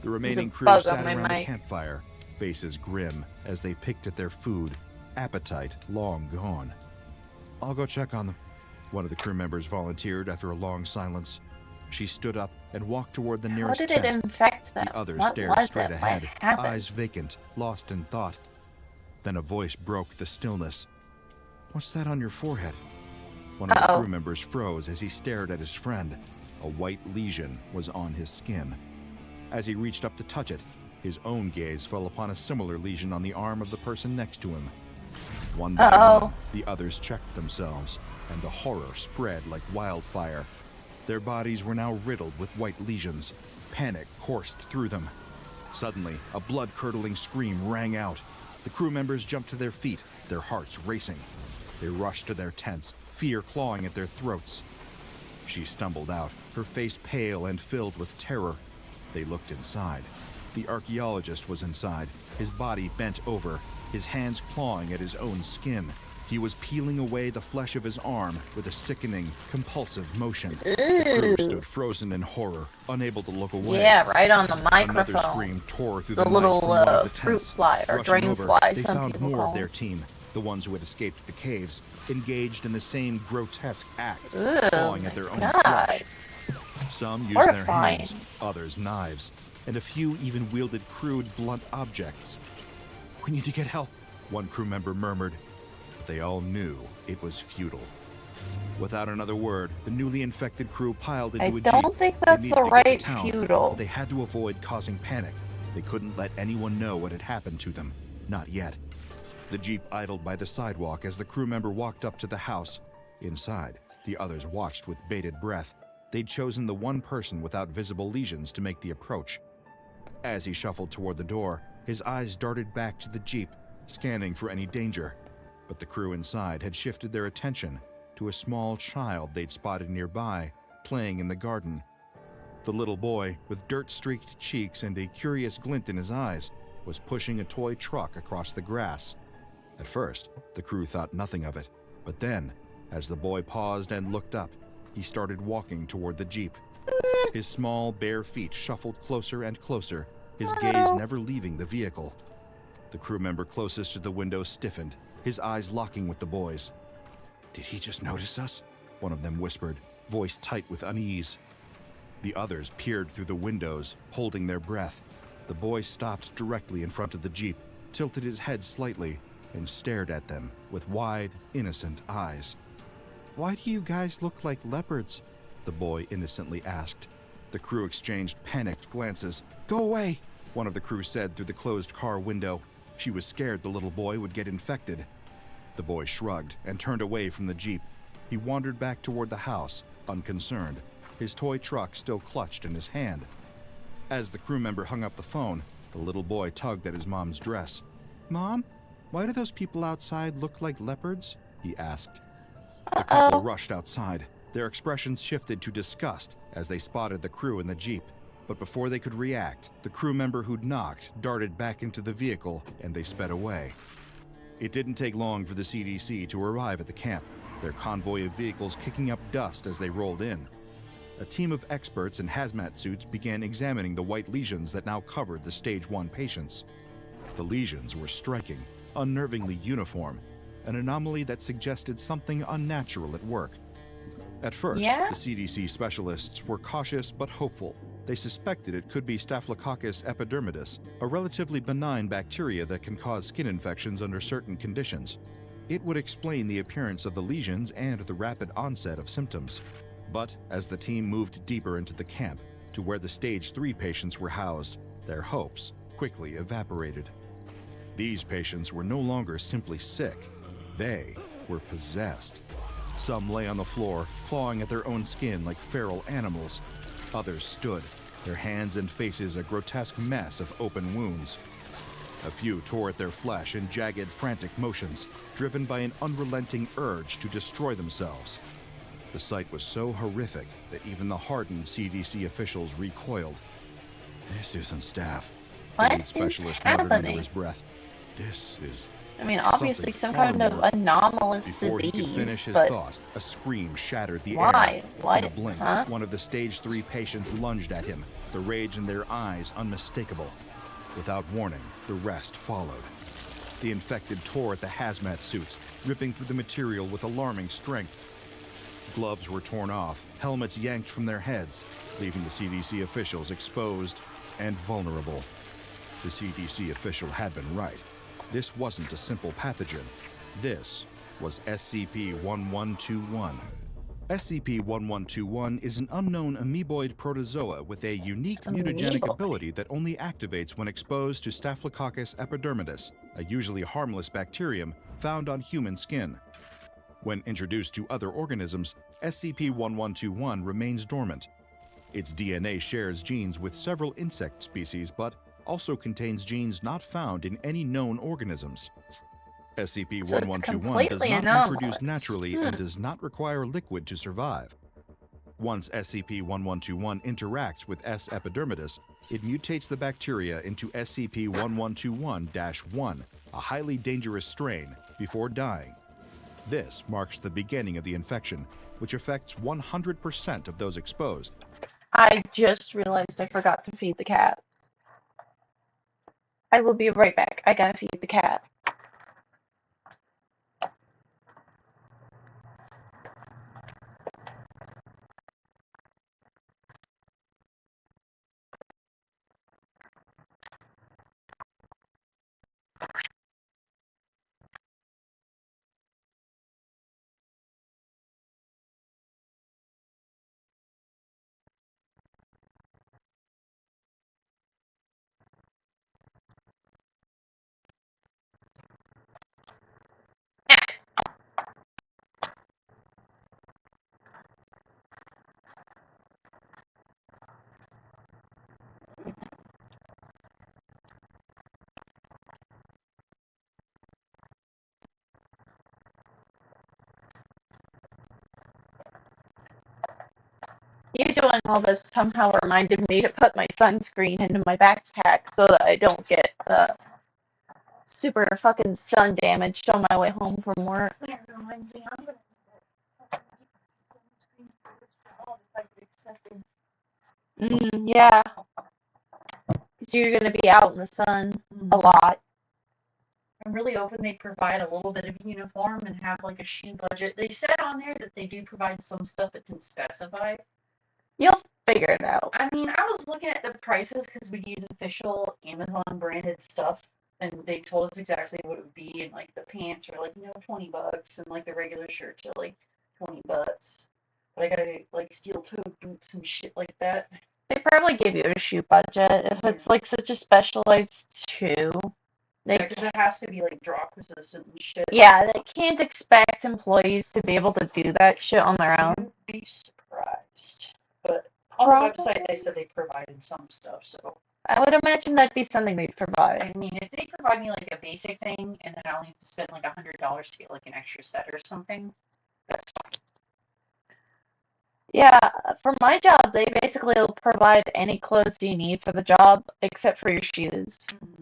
The remaining crew sat around the campfire, faces grim as they picked at their food, appetite long gone. "I'll go check on them," one of the crew members volunteered after a long silence. She stood up and walked toward the nearest tent. How did it infect them? The others What stared was straight it? ahead, What happened? eyes vacant, lost in thought. Then a voice broke the stillness. "What's that on your forehead?" One of the crew members froze as he stared at his friend. A white lesion was on his skin. As he reached up to touch it, his own gaze fell upon a similar lesion on the arm of the person next to him. One by one, the others checked themselves, and the horror spread like wildfire. Their bodies were now riddled with white lesions. Panic coursed through them. Suddenly, a blood-curdling scream rang out. The crew members jumped to their feet, their hearts racing. They rushed to their tents, fear clawing at their throats. She stumbled out, her face pale and filled with terror. They looked inside. The archaeologist was inside, his body bent over, his hands clawing at his own skin. He was peeling away the flesh of his arm with a sickening, compulsive motion. The crew stood frozen in horror, unable to look away. Yeah, right on the microphone. Another scream tore through it's the a little night from one of the fruit tents. fly or Rushing drain over, fly, they some found people more call of their them. team, the ones who had escaped the caves, engaged in the same grotesque act, Ooh, clawing at their own God. flesh. Some used their hands, others knives, and a few even wielded crude, blunt objects. "We need to get help," one crew member murmured, but they all knew it was futile. Without another word, the newly infected crew piled into a jeep. I don't think that's the right futile. They had to avoid causing panic. They couldn't let anyone know what had happened to them. Not yet. The jeep idled by the sidewalk as the crew member walked up to the house. Inside, the others watched with bated breath. They'd chosen the one person without visible lesions to make the approach. As he shuffled toward the door, his eyes darted back to the jeep, scanning for any danger. But the crew inside had shifted their attention to a small child they'd spotted nearby, playing in the garden. The little boy, with dirt-streaked cheeks and a curious glint in his eyes, was pushing a toy truck across the grass. At first, the crew thought nothing of it, but then, as the boy paused and looked up, he started walking toward the jeep. His small, bare feet shuffled closer and closer, his gaze never leaving the vehicle. The crew member closest to the window stiffened, his eyes locking with the boy's. "Did he just notice us?" one of them whispered, voice tight with unease. The others peered through the windows, holding their breath. The boy stopped directly in front of the jeep, tilted his head slightly, and stared at them with wide, innocent eyes. "Why do you guys look like leopards?" the boy innocently asked. The crew exchanged panicked glances. "Go away!" one of the crew said through the closed car window. She was scared the little boy would get infected. The boy shrugged and turned away from the jeep. He wandered back toward the house, unconcerned, his toy truck still clutched in his hand. As the crew member hung up the phone, the little boy tugged at his mom's dress. "Mom, why do those people outside look like leopards?" he asked. The couple rushed outside. Their expressions shifted to disgust as they spotted the crew in the Jeep. But before they could react, the crew member who'd knocked darted back into the vehicle and they sped away. It didn't take long for the CDC to arrive at the camp, their convoy of vehicles kicking up dust as they rolled in. A team of experts in hazmat suits began examining the white lesions that now covered the Stage 1 patients. The lesions were striking, unnervingly uniform, an anomaly that suggested something unnatural at work. At first, the CDC specialists were cautious but hopeful. They suspected it could be Staphylococcus epidermidis, a relatively benign bacteria that can cause skin infections under certain conditions. It would explain the appearance of the lesions and the rapid onset of symptoms. But as the team moved deeper into the camp, to where the Stage 3 patients were housed, their hopes quickly evaporated. These patients were no longer simply sick. They were possessed. Some lay on the floor, clawing at their own skin like feral animals. Others stood, their hands and faces a grotesque mess of open wounds. A few tore at their flesh in jagged, frantic motions, driven by an unrelenting urge to destroy themselves. The sight was so horrific that even the hardened CDC officials recoiled. "This isn't staph," the lead specialist muttered under his breath. "This is..." I mean, obviously some kind of anomalous disease, Before he could finish his thought, a scream shattered the air. In a blink, one of the Stage 3 patients lunged at him, the rage in their eyes unmistakable. Without warning, the rest followed. The infected tore at the hazmat suits, ripping through the material with alarming strength. Gloves were torn off, helmets yanked from their heads, leaving the CDC officials exposed and vulnerable. The CDC official had been right. This wasn't a simple pathogen. This was SCP-1121. SCP-1121 is an unknown amoeboid protozoa with a unique mutagenic ability that only activates when exposed to Staphylococcus epidermidis, a usually harmless bacterium found on human skin. When introduced to other organisms, SCP-1121 remains dormant. Its DNA shares genes with several insect species, but also contains genes not found in any known organisms. SCP-1121 does not reproduce naturally and does not require liquid to survive. Once SCP-1121 interacts with S. epidermidis, it mutates the bacteria into SCP-1121-1, a highly dangerous strain, before dying. This marks the beginning of the infection, which affects 100% of those exposed. I just realized I forgot to feed the cat. I will be right back. I gotta feed the cat. You doing all this somehow reminded me to put my sunscreen into my backpack so that I don't get super fucking sun damaged on my way home from work. That reminds me, I'm gonna sunscreen for this fall if I get accepted. Yeah. Because you're gonna be out in the sun a lot. I'm really hoping they provide a little bit of uniform and have like a shoe budget. They said on there that they do provide some stuff that didn't specify. You'll figure it out. I mean, I was looking at the prices because we use official Amazon branded stuff, and they told us exactly what it would be. And like the pants are like, $20, and like the regular shirts are like $20. But I gotta like steel-toed boots and shit like that. They probably give you a shoe budget if it's like such a specialized shoe. Because it has to be like drop resistant and shit. Yeah, they can't expect employees to be able to do that shit on their own. You'd be surprised. But on the website, they said they provided some stuff, so I would imagine that'd be something they'd provide. I mean, if they provide me like a basic thing, and then I'll need to spend like $100 to get like an extra set or something, that's fine. Yeah, for my job, they basically will provide any clothes you need for the job except for your shoes.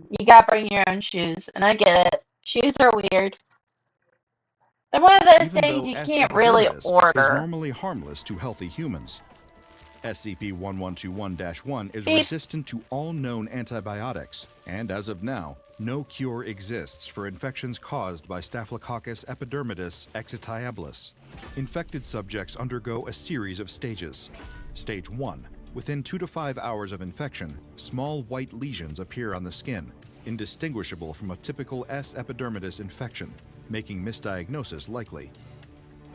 You gotta bring your own shoes, and I get it. Shoes are weird. They're one of those Even things though you S. can't really epidermidis is order. normally harmless to healthy humans, SCP-1121-1 is Beep. resistant to all known antibiotics, and as of now, no cure exists for infections caused by Staphylococcus epidermidis excitabilis. Infected subjects undergo a series of stages. Stage 1. Within 2 to 5 hours of infection, small white lesions appear on the skin, indistinguishable from a typical S. epidermidis infection, making misdiagnosis likely.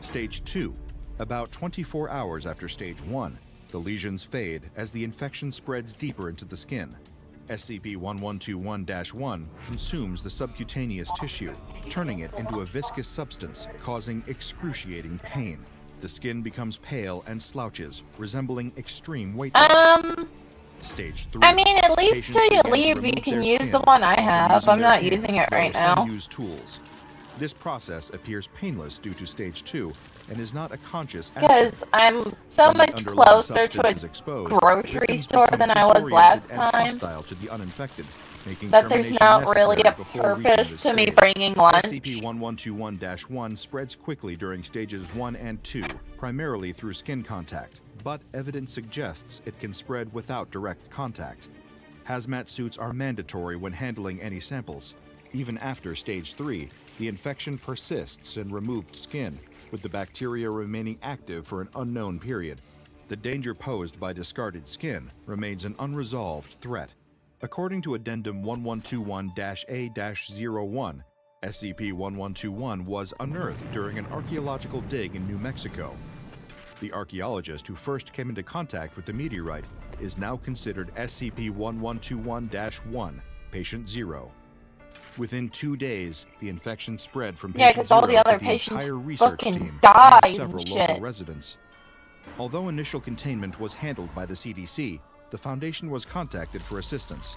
Stage 2. About 24 hours after Stage 1, the lesions fade as the infection spreads deeper into the skin. SCP-1121-1 consumes the subcutaneous tissue, turning it into a viscous substance, causing excruciating pain. The skin becomes pale and slouches, resembling extreme weight loss. Stage 3. I mean, at least till you Patients begin to leave, you remove can their use the skin, one I often have. using I'm their not hands using it right or some now. use tools. This process appears painless due to Stage 2 and is not a conscious action. Because I'm so When the much underlying closer to substance is a exposed, grocery victims store become than I was disoriented last and time, hostile to the uninfected, making that there's termination not really a necessary before reaching purpose this to me phase. bringing lunch. SCP-1121-1 spreads quickly during stages 1 and 2, primarily through skin contact, but evidence suggests it can spread without direct contact. Hazmat suits are mandatory when handling any samples. Even after Stage 3, the infection persists in removed skin, with the bacteria remaining active for an unknown period. The danger posed by discarded skin remains an unresolved threat. According to Addendum 1121-A-01, SCP-1121 was unearthed during an archaeological dig in New Mexico. The archaeologist who first came into contact with the meteorite is now considered SCP-1121-1, Patient 0. Within 2 days, the infection spread from Yeah, Patient because all 0 the other to the patients entire research fucking team died and and several shit. local residents. Although initial containment was handled by the CDC, the Foundation was contacted for assistance.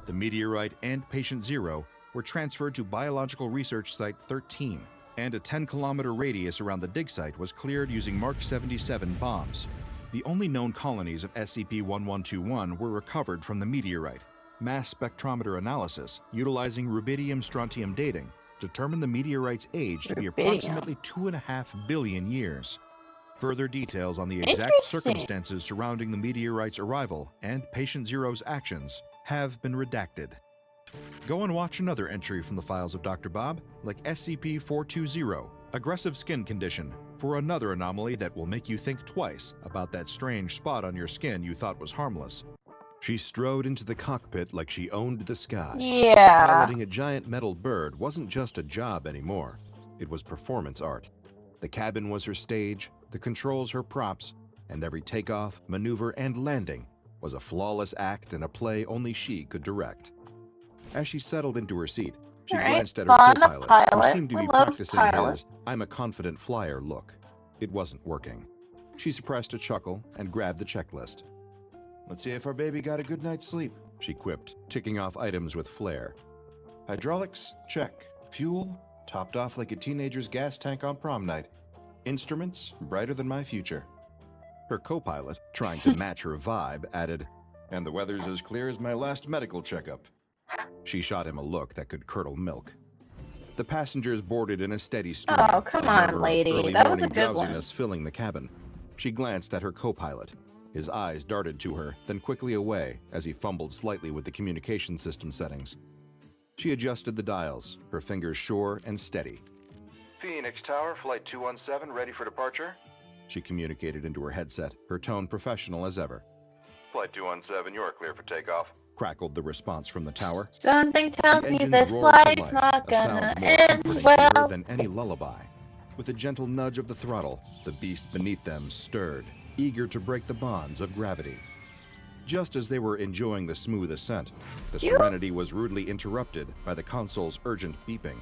The meteorite and Patient 0 were transferred to Biological Research Site 13, and a 10-kilometer radius around the dig site was cleared using Mark 77 bombs. The only known colonies of SCP-1121 were recovered from the meteorite. Mass spectrometer analysis, utilizing rubidium-strontium dating, determined the meteorite's age to be approximately 2.5 billion years. Further details on the exact circumstances surrounding the meteorite's arrival and Patient Zero's actions have been redacted. Go and watch another entry from the files of Dr. Bob, like SCP-420, Aggressive Skin Condition, for another anomaly that will make you think twice about that strange spot on your skin you thought was harmless. She strode into the cockpit like she owned the sky. Yeah. Piloting a giant metal bird wasn't just a job anymore. It was performance art. The cabin was her stage, the controls her props, and every takeoff, maneuver, and landing was a flawless act and a play only she could direct. As she settled into her seat, she glanced at her co-pilot, who seemed to be practicing his "I'm a confident flyer" look. It wasn't working. She suppressed a chuckle and grabbed the checklist. "Let's see if our baby got a good night's sleep," she quipped, ticking off items with flair. "Hydraulics, check. Fuel, topped off like a teenager's gas tank on prom night. Instruments, brighter than my future." Her co-pilot, trying to match her vibe, added, "And the weather's as clear as my last medical checkup." She shot him a look that could curdle milk. The passengers boarded in a steady stream. Oh, come on, lady. That was a good one. Filling the cabin. She glanced at her co-pilot. His eyes darted to her, then quickly away as he fumbled slightly with the communication system settings. She adjusted the dials, her fingers sure and steady. "Phoenix Tower, Flight 217, ready for departure?" She communicated into her headset, her tone professional as ever. "Flight 217, you're clear for takeoff," crackled the response from the tower. Something tells me this flight's not gonna end well. Than any lullaby. With a gentle nudge of the throttle, the beast beneath them stirred, eager to break the bonds of gravity. Just as they were enjoying the smooth ascent, the serenity was rudely interrupted by the console's urgent beeping,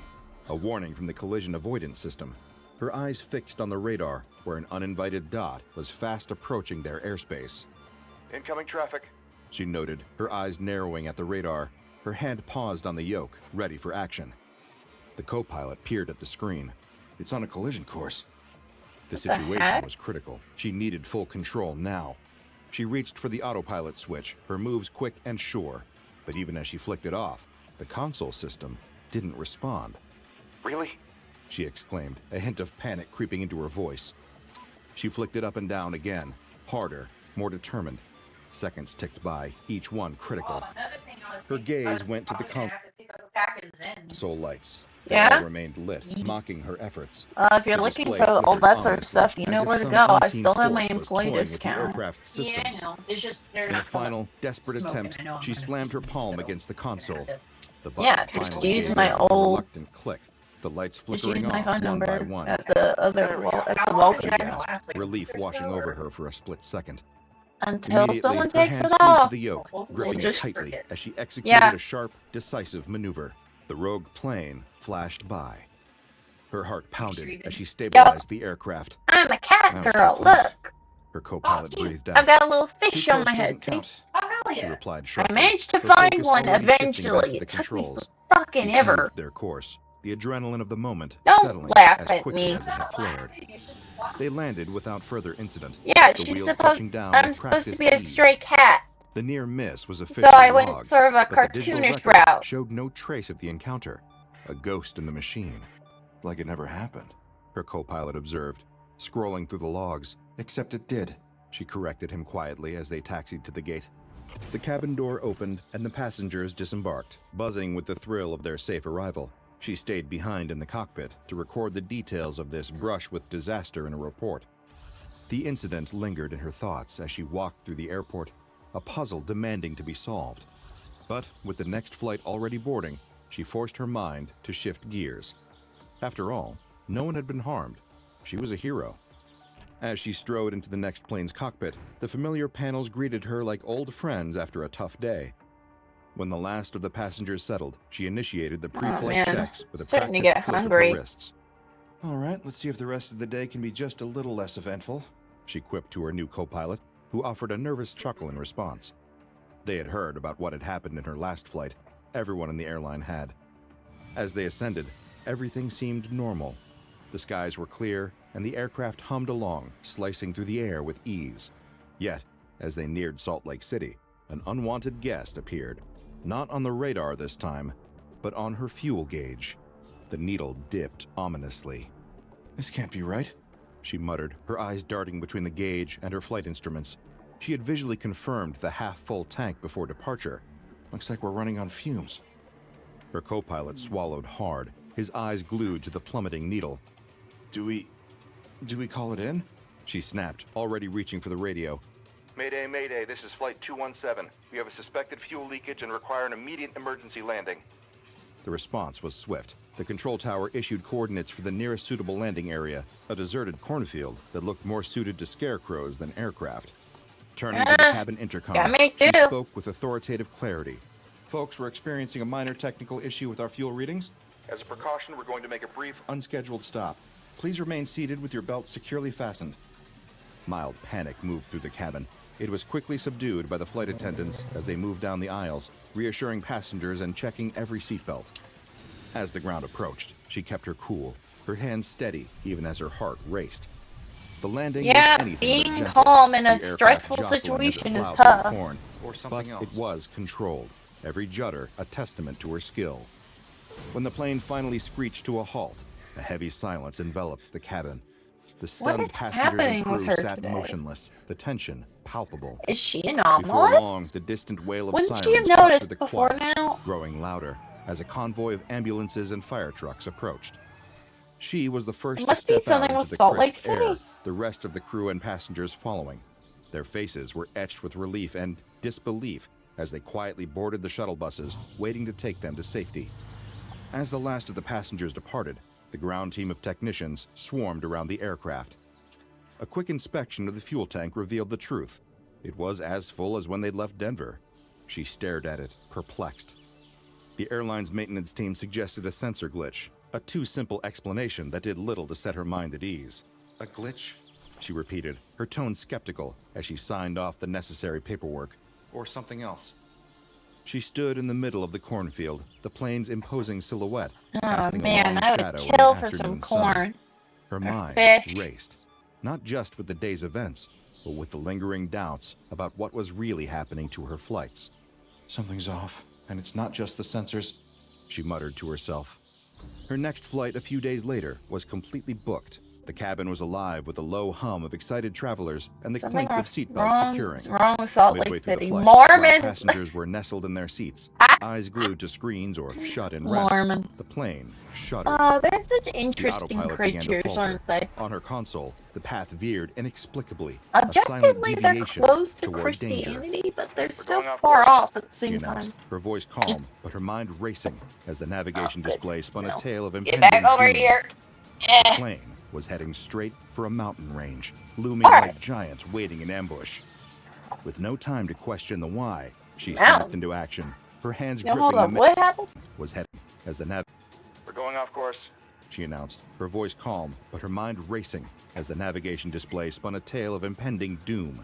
a warning from the collision avoidance system. Her eyes fixed on the radar, where an uninvited dot was fast approaching their airspace. "Incoming traffic." she noted, her eyes narrowing at the radar. Her hand paused on the yoke, ready for action. The co-pilot peered at the screen. It's on a collision course. The situation was critical. She needed full control now. She reached for the autopilot switch, her moves quick and sure. But even as she flicked it off, the console system didn't respond. Really? She exclaimed, a hint of panic creeping into her voice. She flicked it up and down again, harder, more determined. Seconds ticked by, each one critical. Her gaze went to the console lights. They all remained lit, mocking her efforts. If you're looking for all that sort of stuff, you know where to go. I still have my employee discount. Yeah, I know. It's just they're In a not final, desperate attempt, she slammed her palm against the console. The button Yeah, just finally use gave my her a old. reluctant click. The lights Just use flickering my off phone one number by one. at the welcome desk. Relief washing over her for a split second. Until Immediately, someone her takes hands it flew off. to the yoke, gripping it tightly as she executed Yeah. a sharp, decisive maneuver. The rogue plane flashed by. Her heart pounded as she stabilized the aircraft. I'm a cat That was girl, too close. look. Her co-pilot breathed out. I've got a little fish Too on my close head, doesn't see? count. She replied I sharply. managed to her find focus one already shifting back eventually. to the It took me controls. fucking She ever. smoothed their course, the adrenaline of the moment Don't settling laugh as at quickly me. as it had flared. They landed without further incident. Yeah, the she's wheels supposed. touching down I'm with supposed to practiced be a ease. stray cat, The near miss was so officially I went logged, sort of a but the digital cartoonish record route. showed no trace of the encounter. A ghost in the machine. Like it never happened. Her co-pilot observed, scrolling through the logs. Except it did. She corrected him quietly as they taxied to the gate. The cabin door opened and the passengers disembarked, buzzing with the thrill of their safe arrival. She stayed behind in the cockpit to record the details of this brush with disaster in a report. The incident lingered in her thoughts as she walked through the airport, a puzzle demanding to be solved. But with the next flight already boarding, she forced her mind to shift gears. After all, no one had been harmed. She was a hero. As she strode into the next plane's cockpit, the familiar panels greeted her like old friends after a tough day. When the last of the passengers settled, she initiated the pre-flight checks with a Starting to practiced get flick of hungry. her wrists. All right, let's see if the rest of the day can be just a little less eventful. She quipped to her new co-pilot, who offered a nervous chuckle in response. They had heard about what had happened in her last flight. Everyone in the airline had. As they ascended, everything seemed normal. The skies were clear, and the aircraft hummed along, slicing through the air with ease. Yet, as they neared Salt Lake City, an unwanted guest appeared. Not on the radar this time, but on her fuel gauge. The needle dipped ominously. This can't be right. She muttered, her eyes darting between the gauge and her flight instruments. She had visually confirmed the half-full tank before departure. Looks like we're running on fumes. Her co-pilot swallowed hard, his eyes glued to the plummeting needle. Do we call it in? She snapped, already reaching for the radio. Mayday, Mayday, this is Flight 217. We have a suspected fuel leakage and require an immediate emergency landing. The response was swift. The control tower issued coordinates for the nearest suitable landing area, a deserted cornfield that looked more suited to scarecrows than aircraft. Turning to the cabin intercom, she spoke with authoritative clarity. Folks, we're experiencing a minor technical issue with our fuel readings. As a precaution, we're going to make a brief, Unscheduled stop. Please remain seated with your belts securely fastened. Mild panic moved through the cabin. It was quickly subdued by the flight attendants as they moved down the aisles, reassuring passengers and checking every seatbelt. As the ground approached, she kept her cool, her hands steady even as her heart raced. The landing was anything being but gentle. calm in a The aircraft stressful jostling as it situation is plowed through the tough. corn, Or something but else. it was controlled, every judder a testament to her skill. When the plane finally screeched to a halt, a heavy silence enveloped the cabin. The stunned is passengers happening and crew with her sat today? motionless, the tension palpable. Is she Before long, anomalous? the distant wail of Wouldn't sirens she have ruptured noticed the before quiet, now? growing louder as a convoy of ambulances and fire trucks approached. She was the first It to must be step out something into with the Salt Lake crisp air, City. the rest of the crew and passengers following. Their faces were etched with relief and disbelief as they quietly boarded the shuttle buses, waiting to take them to safety. As the last of the passengers departed, the ground team of technicians swarmed around the aircraft. A quick inspection of the fuel tank revealed the truth. It was as full as when they'd left Denver. She stared at it, perplexed. The airline's maintenance team suggested a sensor glitch, a too simple explanation that did little to set her mind at ease. A glitch? She repeated, her tone skeptical as she signed off the necessary paperwork. or something else. She stood in the middle of the cornfield, the plane's imposing silhouette casting a long I would shadow in kill the for some afternoon corn. sun. Her Or mind fish. raced, not just with the day's events, but with the lingering doubts about what was really happening to her flights. Something's off, and it's not just the sensors, she muttered to herself. Her next flight a few days later was completely booked. The cabin was alive with a low hum of excited travelers and the clink of seatbelts securing. Wrong with Salt Midway Lake through the City. flight, while Mormons! passengers were nestled in their seats, eyes glued to screens or shut in rest, Mormons. the plane shuddered. Oh, they're such The interesting autopilot began to creatures, falter. aren't they? On her console, the path veered inexplicably, Objectively, they're close to toward danger. Christianity, but they're so going off far course, off at the She same announced, time. her voice calm, but her mind racing as the navigation display goodness, spun no. a tale of Get impending back over doom. here! The plane was heading straight for a mountain range, looming like giants waiting in ambush. With no time to question the why, she snapped into action. Her hands No, gripping hold on, what happened? was heading as the nav. We're going off course. She announced, her voice calm, but her mind racing as the navigation display spun a tale of impending doom.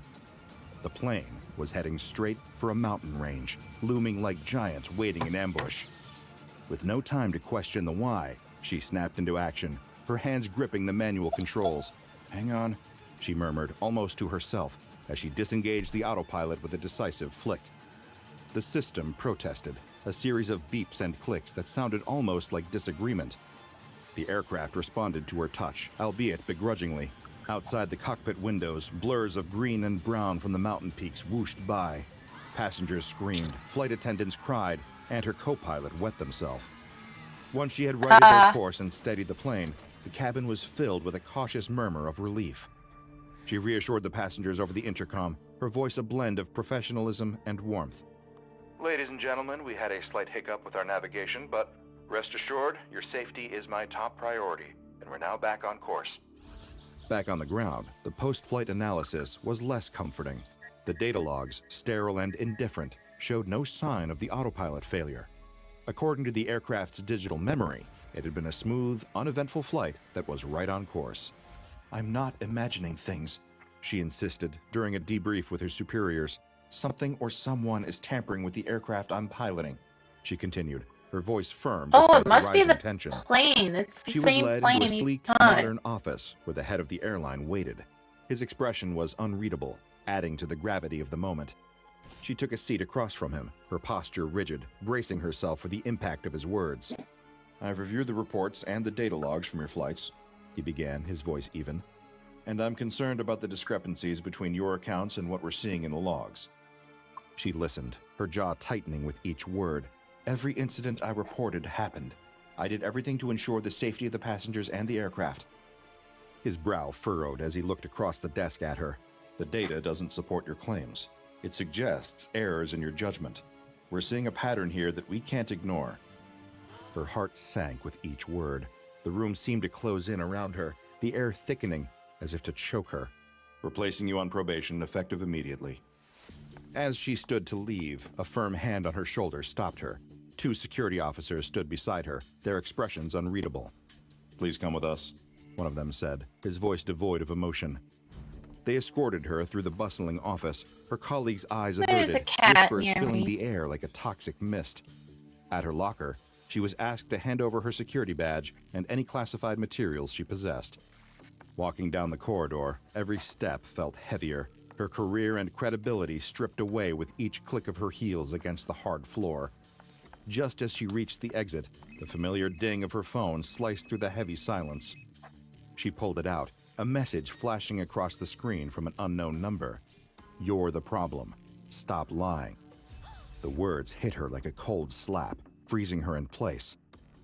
The plane was heading straight for a mountain range, looming like giants waiting in ambush. With no time to question the why, she snapped into action, her hands gripping the manual controls. Hang on, she murmured, almost to herself, as she disengaged the autopilot with a decisive flick. The system protested, a series of beeps and clicks that sounded almost like disagreement. The aircraft responded to her touch, albeit begrudgingly. Outside the cockpit windows, blurs of green and brown from the mountain peaks whooshed by. Passengers screamed, flight attendants cried, and her co-pilot wet themselves. Once she had righted their course and steadied the plane, the cabin was filled with a cautious murmur of relief. She reassured the passengers over the intercom, her voice a blend of professionalism and warmth. Ladies and gentlemen, we had a slight hiccup with our navigation, but rest assured, your safety is my top priority, and we're now back on course. Back on the ground, the post-flight analysis was less comforting. The data logs, sterile and indifferent, showed no sign of the autopilot failure. According to the aircraft's digital memory, it had been a smooth, uneventful flight that was right on course. I'm not imagining things, she insisted during a debrief with her superiors. Something or someone is tampering with the aircraft I'm piloting, she continued, her voice firm despite it must the be rising the tension. plane. It's the She was same led plane into a sleek, each time. modern office where the head of the airline waited. His expression was unreadable, adding to the gravity of the moment. She took a seat across from him, her posture rigid, bracing herself for the impact of his words. I've reviewed the reports and the data logs from your flights, he began, his voice even, and I'm concerned about the discrepancies between your accounts and what we're seeing in the logs. She listened, her jaw tightening with each word. Every incident I reported happened. I did everything to ensure the safety of the passengers and the aircraft. His brow furrowed as he looked across the desk at her. The data doesn't support your claims. It suggests errors in your judgment. We're seeing a pattern here that we can't ignore. Her heart sank with each word. The room seemed to close in around her, the air thickening as if to choke her. We're placing you on probation, effective immediately. As she stood to leave, a firm hand on her shoulder stopped her. 2 security officers stood beside her, their expressions unreadable. Please come with us, one of them said, his voice devoid of emotion. They escorted her through the bustling office, her colleagues' eyes There's averted, a cat whispers near filling me. the air like a toxic mist. At her locker, she was asked to hand over her security badge and any classified materials she possessed. Walking down the corridor, every step felt heavier, her career and credibility stripped away with each click of her heels against the hard floor. Just as she reached the exit, the familiar ding of her phone sliced through the heavy silence. She pulled it out, a message flashing across the screen from an unknown number. You're the problem. Stop lying. The words hit her like a cold slap, freezing her in place.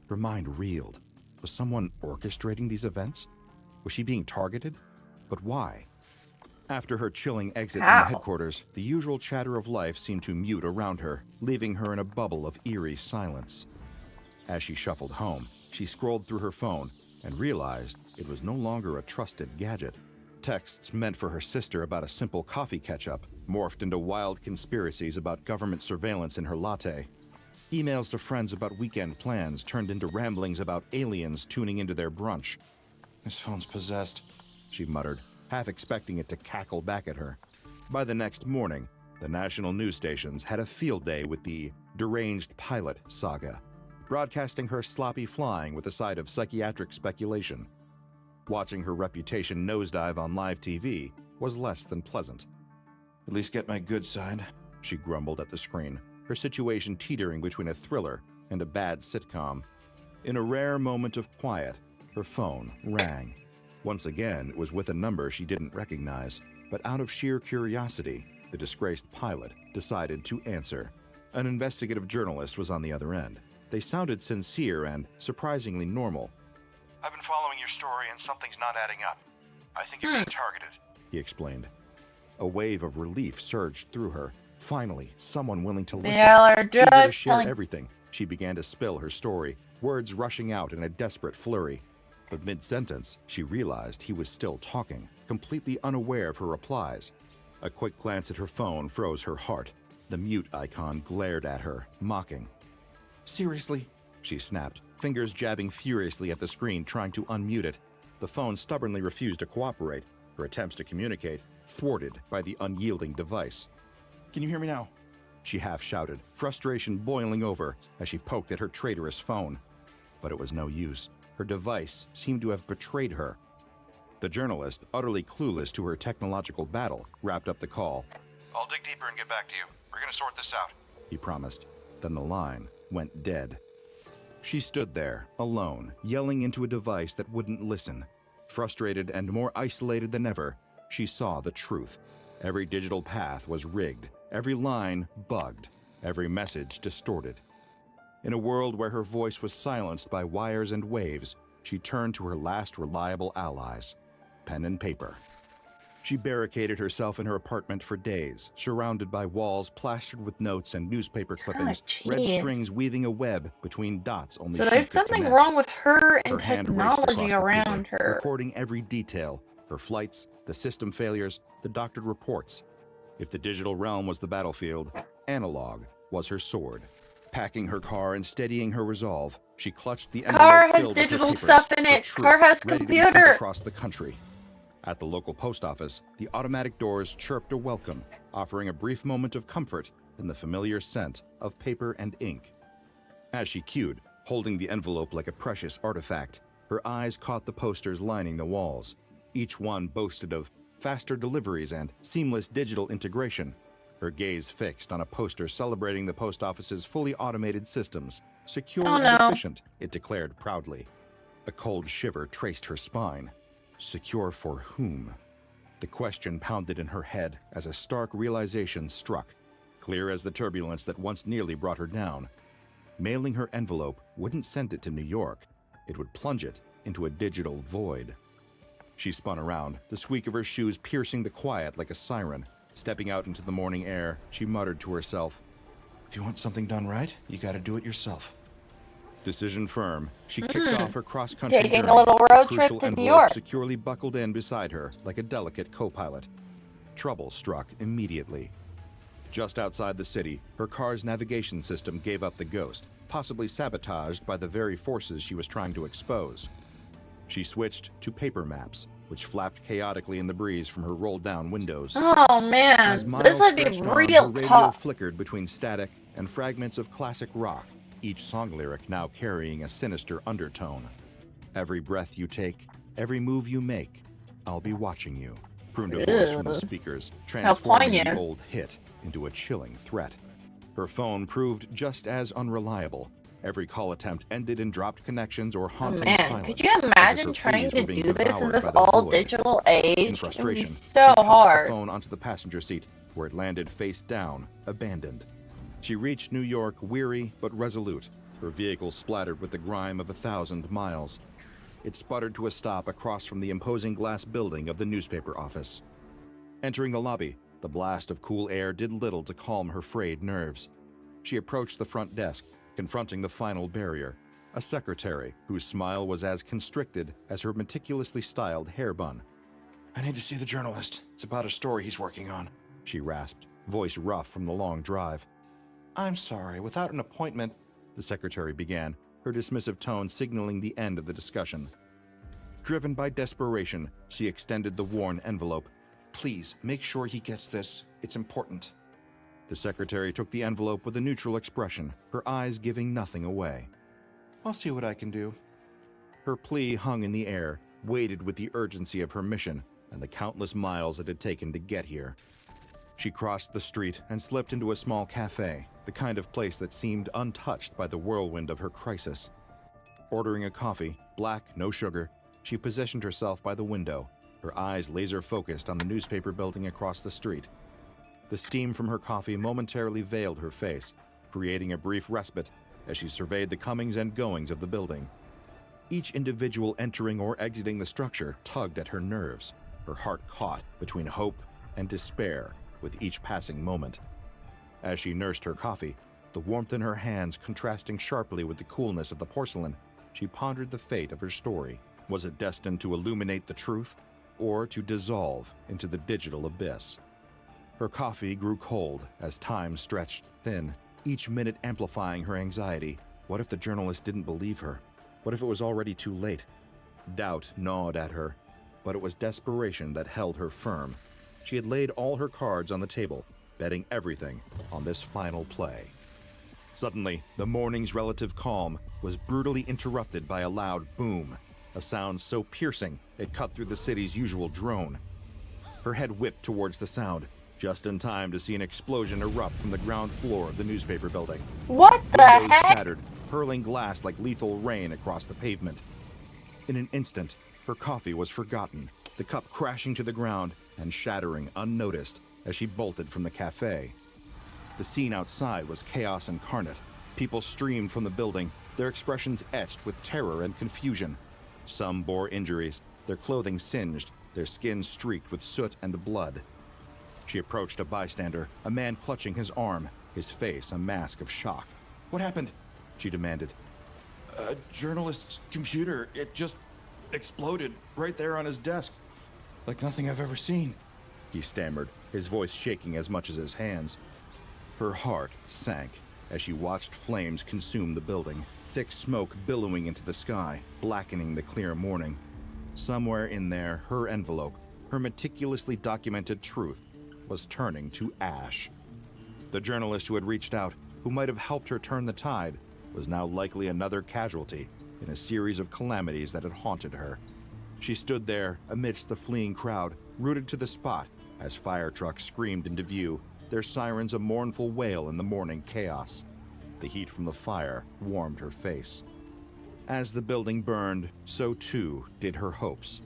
Her mind reeled. Was someone orchestrating these events? Was she being targeted? But why? After her chilling exit from the headquarters, the usual chatter of life seemed to mute around her, leaving her in a bubble of eerie silence. As she shuffled home, she scrolled through her phone and realized it was no longer a trusted gadget. Texts meant for her sister about a simple coffee catch-up morphed into wild conspiracies about government surveillance in her latte. Emails to friends about weekend plans turned into ramblings about aliens tuning into their brunch. This phone's possessed, she muttered, half expecting it to cackle back at her. By the next morning, The national news stations had a field day with the deranged pilot saga, broadcasting her sloppy flying with a side of psychiatric speculation. Watching her reputation nosedive on live TV was less than pleasant. "At least get my good side," she grumbled at the screen, her situation teetering between a thriller and a bad sitcom. In a rare moment of quiet, her phone rang. Once again, it was with a number she didn't recognize, but out of sheer curiosity, the disgraced pilot decided to answer. An investigative journalist was on the other end. They sounded sincere and surprisingly normal. "I've been following your story and something's not adding up. I think you're being targeted," he explained. A wave of relief surged through her. Finally, someone willing to listen. Y'all are Eager to just share telling. everything, she began to spill her story, words rushing out in a desperate flurry. But mid-sentence, she realized he was still talking, completely unaware of her replies. A quick glance at her phone froze her heart. The mute icon glared at her, mocking. "Seriously?" she snapped, fingers jabbing furiously at the screen, trying to unmute it. The phone stubbornly refused to cooperate, her attempts to communicate thwarted by the unyielding device. "Can you hear me now?" she half shouted, frustration boiling over as she poked at her traitorous phone. But it was no use. Her device seemed to have betrayed her. The journalist, utterly clueless to her technological battle, wrapped up the call. "I'll dig deeper and get back to you. We're gonna sort this out," he promised. Then the line went dead. She stood there, alone, yelling into a device that wouldn't listen. Frustrated and more isolated than ever, she saw the truth. Every digital path was rigged, every line bugged, every message distorted. In a world where her voice was silenced by wires and waves, she turned to her last reliable allies, pen and paper. She barricaded herself in her apartment for days, surrounded by walls plastered with notes and newspaper clippings, red jeez. strings weaving a web between dots only So she there's could something connect. wrong with her and Her hand raced technology across the around paper, her. recording every detail, her flights, the system failures, the doctored reports. If the digital realm was the battlefield, analog was her sword. Packing her car and steadying her resolve, she clutched the envelope Car has filled with her digital papers, stuff in the it. truth, Car has ready to be sent computer. across the country. At the local post office, the automatic doors chirped a welcome, offering a brief moment of comfort in the familiar scent of paper and ink. As she queued, holding the envelope like a precious artifact, her eyes caught the posters lining the walls. Each one boasted of faster deliveries and seamless digital integration. Her gaze fixed on a poster celebrating the post office's fully automated systems. Secure Oh, and no. efficient, it declared proudly. A cold shiver traced her spine. Secure for whom? The question pounded in her head as a stark realization struck, clear as the turbulence that once nearly brought her down. Mailing her envelope wouldn't send it to New York. It would plunge it into a digital void. She spun around, the squeak of her shoes piercing the quiet like a siren. Stepping out into the morning air, she muttered to herself, "If you want something done right, you gotta do it yourself." Decision firm, she kicked off her cross-country Taking journey, a little the road crucial trip to New envelope York. securely buckled in beside her like a delicate co-pilot. Trouble struck immediately. Just outside the city, her car's navigation system gave up the ghost, possibly sabotaged by the very forces she was trying to expose. She switched to paper maps, which flapped chaotically in the breeze from her rolled-down windows. Oh As man, miles this would be stretched on, her real radio tough. flickered between static and fragments of classic rock, each song lyric now carrying a sinister undertone. "Every breath you take, every move you make, I'll be watching you," crooned a voice from the speakers, transforming the poignant. old hit into a chilling threat. Her phone proved just as unreliable. Every call attempt ended in dropped connections or Oh haunting man, silence. could you as if imagine her trying pleas were to being do this in devoured this by the all void. digital In age? It would frustration, be she so tossed the hard. phone onto the passenger seat, where it landed face down, abandoned. She reached New York weary but resolute, her vehicle splattered with the grime of 1,000 miles. It sputtered to a stop across from the imposing glass building of the newspaper office. Entering the lobby, the blast of cool air did little to calm her frayed nerves. She approached the front desk, confronting the final barrier, a secretary whose smile was as constricted as her meticulously styled hair bun. "I need to see the journalist. It's about a story he's working on," she rasped, voice rough from the long drive. "I'm sorry, without an appointment," the secretary began, her dismissive tone signaling the end of the discussion. Driven by desperation, she extended the worn envelope. "Please, make sure he gets this. It's important." The secretary took the envelope with a neutral expression, her eyes giving nothing away. "I'll see what I can do." Her plea hung in the air, weighted with the urgency of her mission and the countless miles it had taken to get here. She crossed the street and slipped into a small cafe, the kind of place that seemed untouched by the whirlwind of her crisis. Ordering a coffee, black, no sugar, she positioned herself by the window, her eyes laser-focused on the newspaper building across the street. The steam from her coffee momentarily veiled her face, creating a brief respite as she surveyed the comings and goings of the building. Each individual entering or exiting the structure tugged at her nerves, her heart caught between hope and despair with each passing moment. As she nursed her coffee, the warmth in her hands contrasting sharply with the coolness of the porcelain, she pondered the fate of her story. Was it destined to illuminate the truth, or to dissolve into the digital abyss? Her coffee grew cold as time stretched thin, each minute amplifying her anxiety. What if the journalist didn't believe her? What if it was already too late? Doubt gnawed at her, but it was desperation that held her firm. She had laid all her cards on the table, betting everything on this final play. Suddenly, the morning's relative calm was brutally interrupted by a loud boom, a sound so piercing it cut through the city's usual drone. Her head whipped towards the sound, just in time to see an explosion erupt from the ground floor of the newspaper building. What the Windows heck? shattered, hurling glass like lethal rain across the pavement. In an instant, her coffee was forgotten, the cup crashing to the ground and shattering unnoticed as she bolted from the cafe. The scene outside was chaos incarnate. People streamed from the building, their expressions etched with terror and confusion. Some bore injuries, their clothing singed, their skin streaked with soot and blood. She approached a bystander, a man clutching his arm, his face a mask of shock. "What happened?" she demanded. "A journalist's computer, it just exploded right there on his desk. Like nothing I've ever seen," he stammered, his voice shaking as much as his hands. Her heart sank as she watched flames consume the building, thick smoke billowing into the sky, blackening the clear morning. Somewhere in there, her envelope, her meticulously documented truth, was turning to ash. The journalist who had reached out, who might have helped her turn the tide, was now likely another casualty in a series of calamities that had haunted her. She stood there amidst the fleeing crowd, rooted to the spot, as fire trucks screamed into view, their sirens a mournful wail in the morning chaos. The heat from the fire warmed her face. As the building burned, so too did her hopes.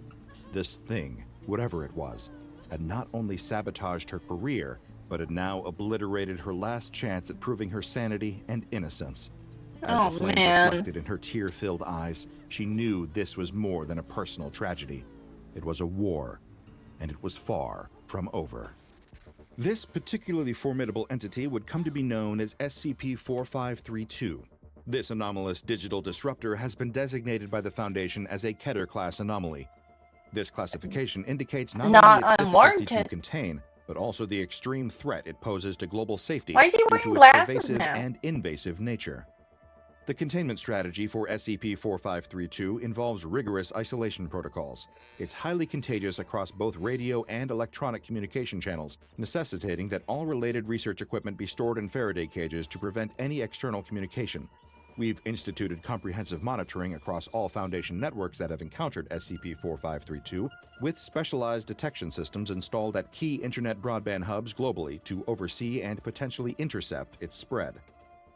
This thing, whatever it was, had not only sabotaged her career, but had now obliterated her last chance at proving her sanity and innocence. As the flames reflected in her tear-filled eyes, she knew this was more than a personal tragedy. It was a war, and it was far from over. This particularly formidable entity would come to be known as SCP-4532. This anomalous digital disruptor has been designated by the Foundation as a Keter-class anomaly. This classification indicates not only its difficulty to contain, but also the extreme threat it poses to global safety due to its pervasive and invasive nature. The containment strategy for SCP-4532 involves rigorous isolation protocols. It's highly contagious across both radio and electronic communication channels, necessitating that all related research equipment be stored in Faraday cages to prevent any external communication. We've instituted comprehensive monitoring across all Foundation networks that have encountered SCP-4532, with specialized detection systems installed at key internet broadband hubs globally to oversee and potentially intercept its spread.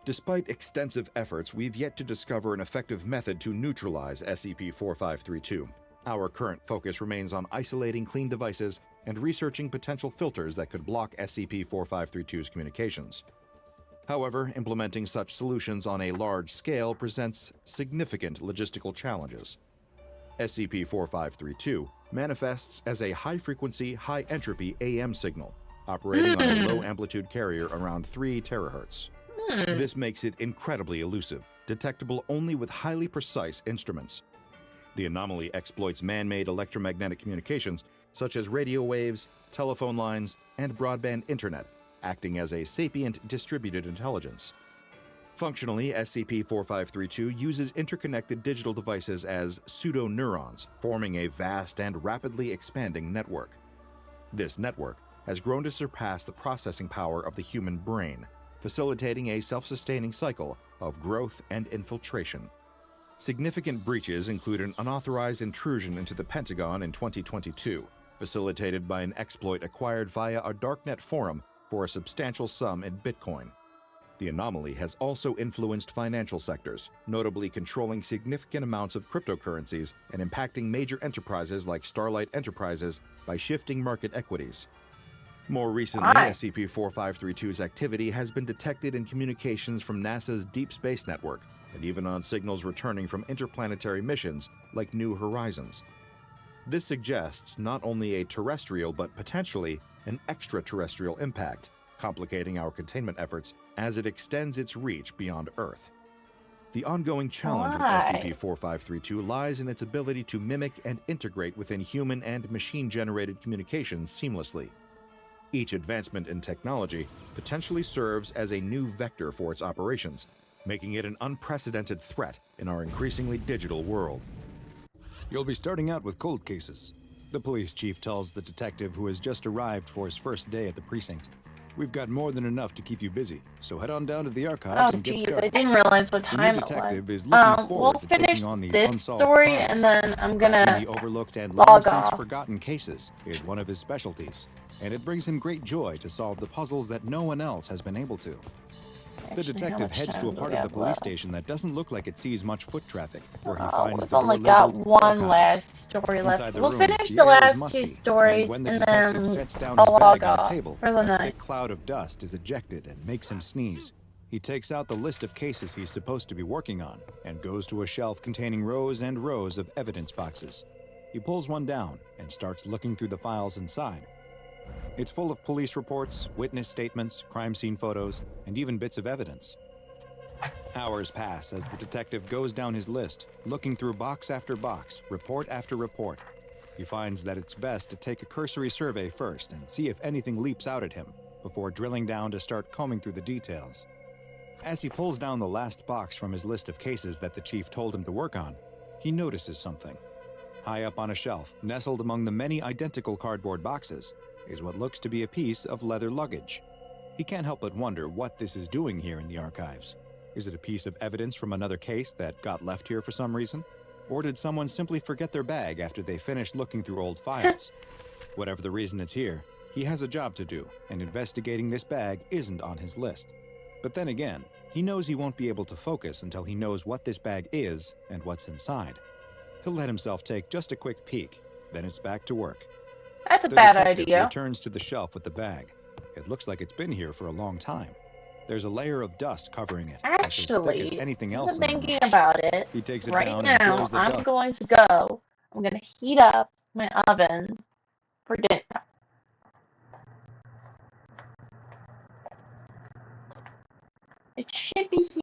Despite extensive efforts, we've yet to discover an effective method to neutralize SCP-4532. Our current focus remains on isolating clean devices and researching potential filters that could block SCP-4532's communications. However, implementing such solutions on a large scale presents significant logistical challenges. SCP-4532 manifests as a high-frequency, high-entropy AM signal, operating on a low-amplitude carrier around 3 terahertz. This makes it incredibly elusive, detectable only with highly precise instruments. The anomaly exploits man-made electromagnetic communications, such as radio waves, telephone lines, and broadband internet, acting as a sapient distributed intelligence. Functionally, SCP-4532 uses interconnected digital devices as pseudo-neurons, forming a vast and rapidly expanding network. This network, has grown to surpass the processing power of the human brain, facilitating a self-sustaining cycle of growth and infiltration. Significant breaches include an unauthorized intrusion into the Pentagon in 2022, facilitated by an exploit acquired via a darknet forum for a substantial sum in Bitcoin. The anomaly has also influenced financial sectors, notably controlling significant amounts of cryptocurrencies and impacting major enterprises like Starlight Enterprises by shifting market equities. More recently, SCP-4532's activity has been detected in communications from NASA's Deep Space Network, and even on signals returning from interplanetary missions like New Horizons. This suggests not only a terrestrial but potentially an extraterrestrial impact, complicating our containment efforts as it extends its reach beyond Earth. The ongoing challenge with SCP-4532 lies in its ability to mimic and integrate within human and machine-generated communications seamlessly. Each advancement in technology potentially serves as a new vector for its operations, making it an unprecedented threat in our increasingly digital world. You'll be starting out with cold cases, the police chief tells the detective who has just arrived for his first day at the precinct. We've got more than enough to keep you busy, so head on down to the archives and get started. I didn't realize what time it was. We'll finish this story and then I'm gonna the overlooked and log long since off. forgotten cases is one of his specialties, and it brings him great joy to solve the puzzles that no one else has been able to. The detective heads to a part of the police station that doesn't look like it sees much foot traffic, where he finds the We've only door got labeled one Archives. last story left. Inside the We'll room, finish the the air is last musty, two stories and when the and detective then sets down I'll his log bag on the off table, for the a night. thick cloud of dust is ejected and makes him sneeze. He takes out the list of cases he's supposed to be working on and goes to a shelf containing rows and rows of evidence boxes. He pulls one down and starts looking through the files inside. It's full of police reports, witness statements, crime scene photos, and even bits of evidence. Hours pass as the detective goes down his list, looking through box after box, report after report. He finds that it's best to take a cursory survey first and see if anything leaps out at him, before drilling down to start combing through the details. As he pulls down the last box from his list of cases that the chief told him to work on, he notices something. High up on a shelf, nestled among the many identical cardboard boxes, is what looks to be a piece of leather luggage. He can't help but wonder what this is doing here in the archives. Is it a piece of evidence from another case that got left here for some reason? Or did someone simply forget their bag after they finished looking through old files? Whatever the reason it's here, he has a job to do, and investigating this bag isn't on his list. But then again, he knows he won't be able to focus until he knows what this bag is and what's inside. He'll let himself take just a quick peek, then it's back to work. That's a bad The detective idea. returns to the shelf with the bag. It looks like it's been here for a long time. There's a layer of dust covering it, that's as thick as anything Since else I'm in the room. thinking about it, He takes it right down and now blows the I'm dust. going to go. I'm going to heat up my oven for dinner. It should be heated.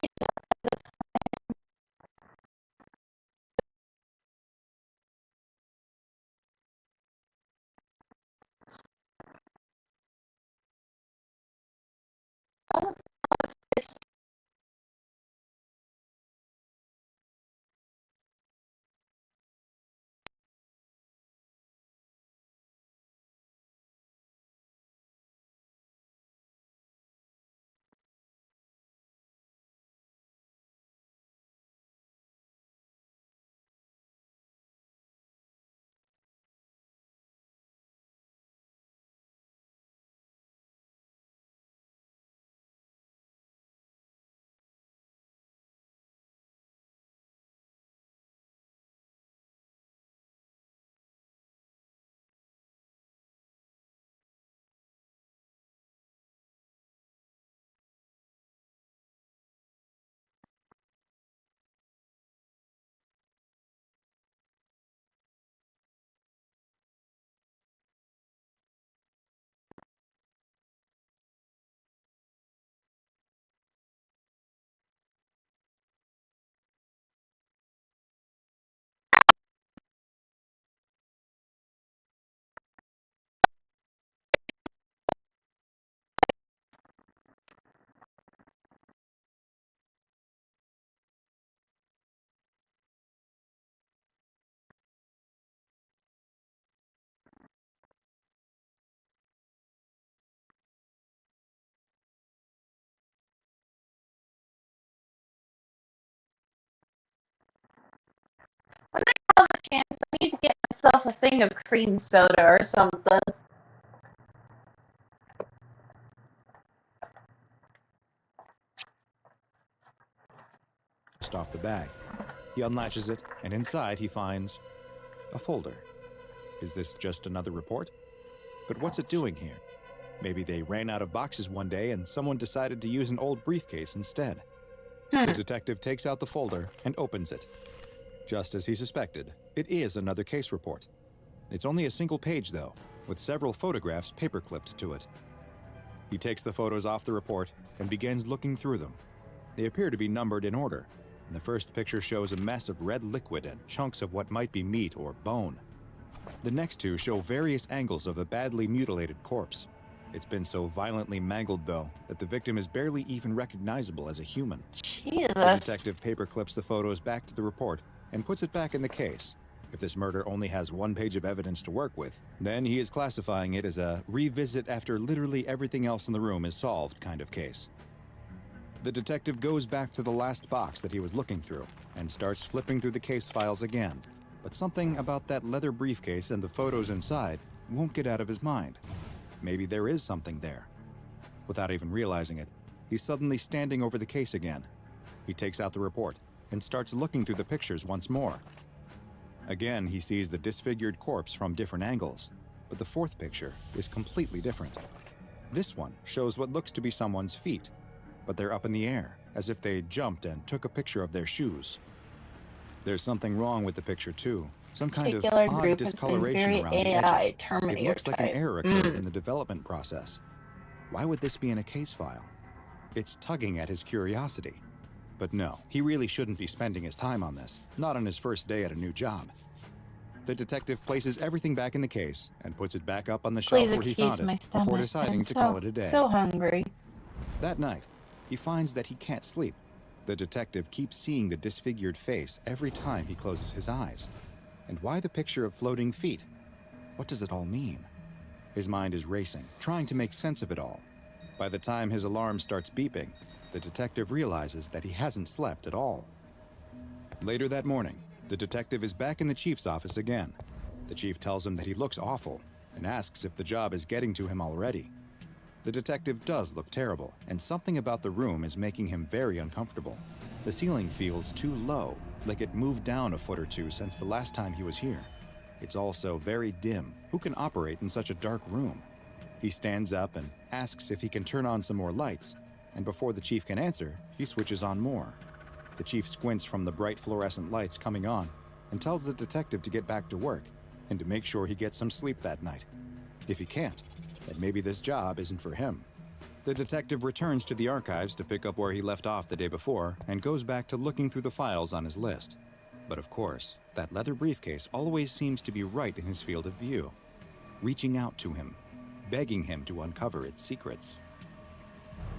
chance, I need to get myself a thing of cream soda or something. Off the bag. He unlatches it, and inside he finds a folder. Is this just another report? But what's it doing here? Maybe they ran out of boxes one day and someone decided to use an old briefcase instead. The detective takes out the folder and opens it. Just as he suspected, it is another case report. It's only a single page, though, with several photographs paper-clipped to it. He takes the photos off the report and begins looking through them. They appear to be numbered in order, and the first picture shows a mess of red liquid and chunks of what might be meat or bone. The next two show various angles of a badly mutilated corpse. It's been so violently mangled, though, that the victim is barely even recognizable as a human. Jesus. The detective paperclips the photos back to the report and puts it back in the case. If this murder only has one page of evidence to work with, then he is classifying it as a revisit after literally everything else in the room is solved kind of case. The detective goes back to the last box that he was looking through and starts flipping through the case files again. But something about that leather briefcase and the photos inside won't get out of his mind. Maybe there is something there. Without even realizing it, he's suddenly standing over the case again. He takes out the report and starts looking through the pictures once more. Again, he sees the disfigured corpse from different angles, but the fourth picture is completely different. This one shows what looks to be someone's feet, but they're up in the air, as if they jumped and took a picture of their shoes. There's something wrong with the picture, too. Some kind of odd discoloration around the edges. It looks like an error occurred in the development process. Why would this be in a case file? It's tugging at his curiosity. But no, he really shouldn't be spending his time on this, not on his first day at a new job. The detective places everything back in the case and puts it back up on the shelf where he found it before deciding to call it a day. I'm so hungry. That night, he finds that he can't sleep. The detective keeps seeing the disfigured face every time he closes his eyes. And why the picture of floating feet? What does it all mean? His mind is racing, trying to make sense of it all. By the time his alarm starts beeping, the detective realizes that he hasn't slept at all. Later that morning, the detective is back in the chief's office again. The chief tells him that he looks awful and asks if the job is getting to him already. The detective does look terrible, and something about the room is making him very uncomfortable. The ceiling feels too low, like it moved down a foot or two since the last time he was here. It's also very dim. Who can operate in such a dark room? He stands up and asks if he can turn on some more lights, and before the chief can answer, he switches on more. The chief squints from the bright fluorescent lights coming on and tells the detective to get back to work and to make sure he gets some sleep that night. If he can't, then maybe this job isn't for him. The detective returns to the archives to pick up where he left off the day before and goes back to looking through the files on his list. But of course, that leather briefcase always seems to be right in his field of view, reaching out to him, begging him to uncover its secrets.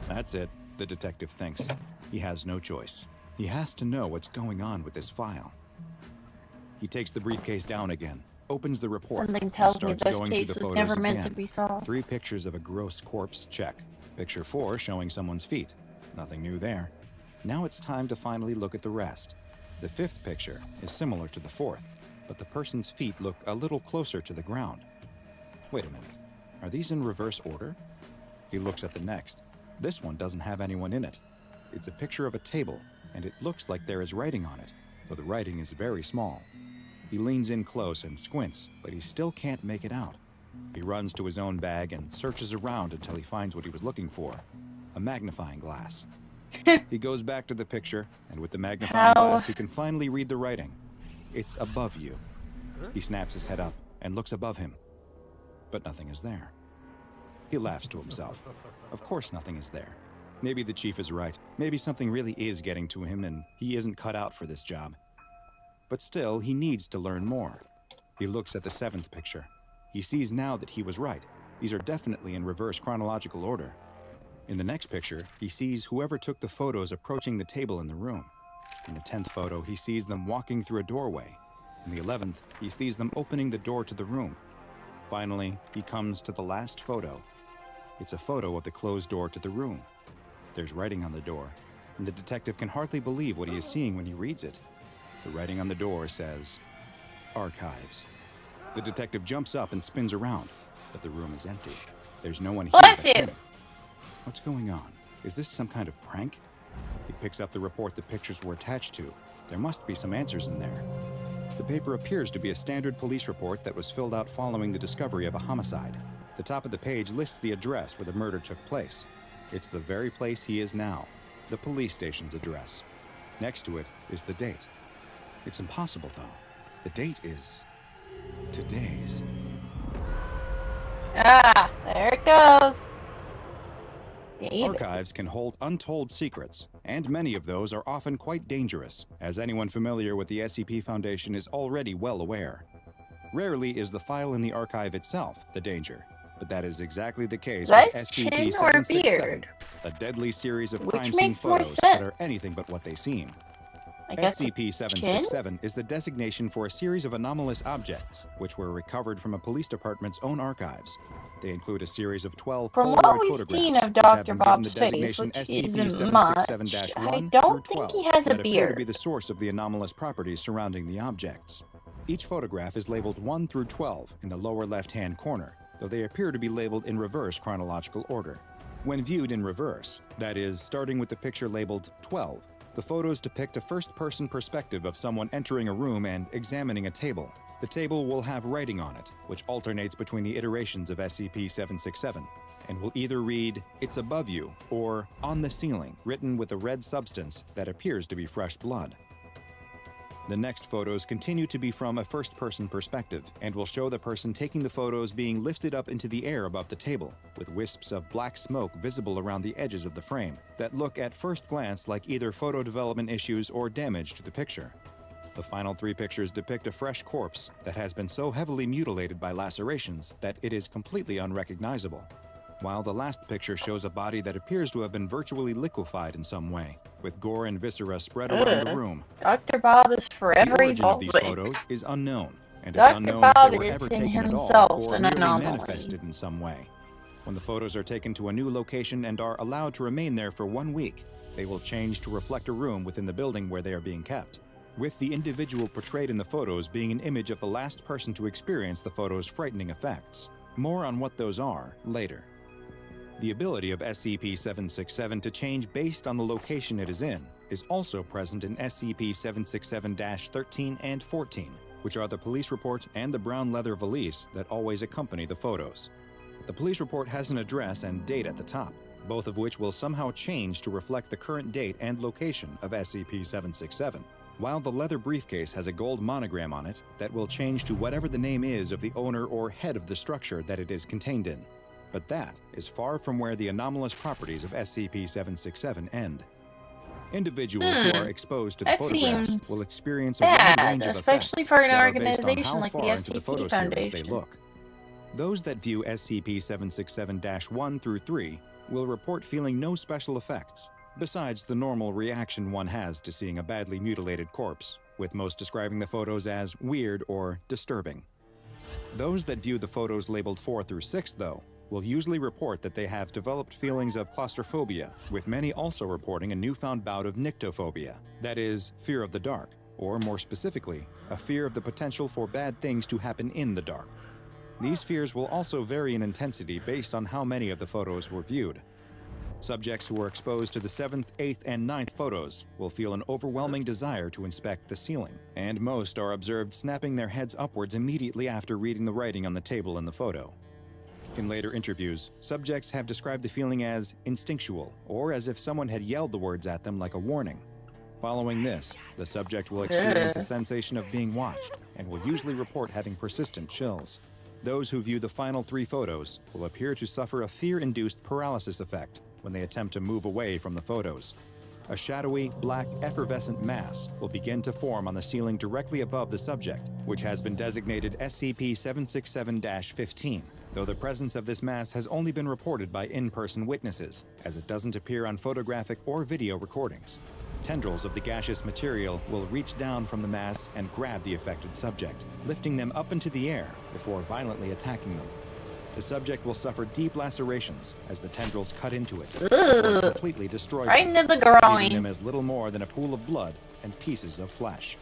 That's it, the detective thinks. He has no choice. He has to know what's going on with this file. He takes the briefcase down again, opens the report, Something tells me and this starts going case through the was photos never meant again. to be solved. 3 pictures of a gross corpse, check. Picture 4 showing someone's feet. Nothing new there. Now it's time to finally look at the rest. The 5th picture is similar to the 4th, but the person's feet look a little closer to the ground. Wait a minute. Are these in reverse order? He looks at the next. This one doesn't have anyone in it. It's a picture of a table, and it looks like there is writing on it, though the writing is very small. He leans in close and squints, but he still can't make it out. He runs to his own bag and searches around until he finds what he was looking for, a magnifying glass. He goes back to the picture, and with the magnifying glass, he can finally read the writing. It's above you. He snaps his head up and looks above him, but nothing is there. He laughs to himself. Of course nothing is there. Maybe the chief is right. Maybe something really is getting to him and he isn't cut out for this job. But still, he needs to learn more. He looks at the 7th picture. He sees now that he was right. These are definitely in reverse chronological order. In the next picture, he sees whoever took the photos approaching the table in the room. In the 10th photo, he sees them walking through a doorway. In the 11th, he sees them opening the door to the room. Finally, he comes to the last photo. It's a photo of the closed door to the room. There's writing on the door, and the detective can hardly believe what he is seeing when he reads it. The writing on the door says, Archives. The detective jumps up and spins around, but the room is empty. There's no one here Bless but you. him. What's going on? Is this some kind of prank? He picks up the report the pictures were attached to. There must be some answers in there. The paper appears to be a standard police report that was filled out following the discovery of a homicide. The top of the page lists the address where the murder took place. It's the very place he is now, the police station's address. Next to it is the date. It's impossible, though. The date is today's. Ah, there it goes. Archives can hold untold secrets, and many of those are often quite dangerous, as anyone familiar with the SCP Foundation is already well aware. Rarely is the file in the archive itself the danger, but that is exactly the case with SCP-767, a deadly series of crime scene photos that are anything but what they seem. SCP-767 is the designation for a series of anomalous objects, which were recovered from a police department's own archives. They include a series of 12 From Polaroid what we've photographs, seen of which have Dr. been Bob's given the face, designation which isn't much, I SCP-767-1 don't through think 12, he has a that appear to beard. be the source of the anomalous properties surrounding the objects. Each photograph is labeled 1 through 12 in the lower left-hand corner, though they appear to be labeled in reverse chronological order. When viewed in reverse, that is, starting with the picture labeled 12, the photos depict a first-person perspective of someone entering a room and examining a table. The table will have writing on it, which alternates between the iterations of SCP-767, and will either read, "It's above you," or "On the ceiling," written with a red substance that appears to be fresh blood. The next photos continue to be from a first-person perspective, and will show the person taking the photos being lifted up into the air above the table, with wisps of black smoke visible around the edges of the frame, that look at first glance like either photo development issues or damage to the picture. The final 3 pictures depict a fresh corpse that has been so heavily mutilated by lacerations that it is completely unrecognizable, while the last picture shows a body that appears to have been virtually liquefied in some way, with gore and viscera spread around the room. Dr. Bob is forever The origin of evolving. these photos is unknown, and it's Dr. unknown Bob if they were is ever in taken at all himself or an merely anomaly. manifested in some way. When the photos are taken to a new location and are allowed to remain there for 1 week, they will change to reflect a room within the building where they are being kept, with the individual portrayed in the photos being an image of the last person to experience the photo's frightening effects. More on what those are later. The ability of SCP-767 to change based on the location it is in is also present in SCP-767-13 and 14, which are the police report and the brown leather valise that always accompany the photos. The police report has an address and date at the top, both of which will somehow change to reflect the current date and location of SCP-767, while the leather briefcase has a gold monogram on it that will change to whatever the name is of the owner or head of the structure that it is contained in. But that is far from where the anomalous properties of SCP-767 end. Individuals who are exposed to the photographs will experience a wide range of especially effects for an that are based on organization how like the far into the photo SCP series they Foundation. look. Those that view SCP-767-1 through 3 will report feeling no special effects, besides the normal reaction one has to seeing a badly mutilated corpse, with most describing the photos as weird or disturbing. Those that view the photos labeled 4 through 6, though, will usually report that they have developed feelings of claustrophobia, with many also reporting a newfound bout of nyctophobia, that is, fear of the dark, or more specifically, a fear of the potential for bad things to happen in the dark. These fears will also vary in intensity based on how many of the photos were viewed. Subjects who are exposed to the 7th, 8th, and 9th photos will feel an overwhelming desire to inspect the ceiling, and most are observed snapping their heads upwards immediately after reading the writing on the table in the photo. In later interviews, subjects have described the feeling as instinctual, or as if someone had yelled the words at them like a warning. Following this, the subject will experience a sensation of being watched, and will usually report having persistent chills. Those who view the final 3 photos will appear to suffer a fear-induced paralysis effect when they attempt to move away from the photos. A shadowy, black, effervescent mass will begin to form on the ceiling directly above the subject, which has been designated SCP-767-15, though the presence of this mass has only been reported by in-person witnesses, as it doesn't appear on photographic or video recordings. Tendrils of the gaseous material will reach down from the mass and grab the affected subject, lifting them up into the air before violently attacking them. The subject will suffer deep lacerations as the tendrils cut into it, or completely destroy Right them, into the groin. leaving them as little more than a pool of blood and pieces of flesh.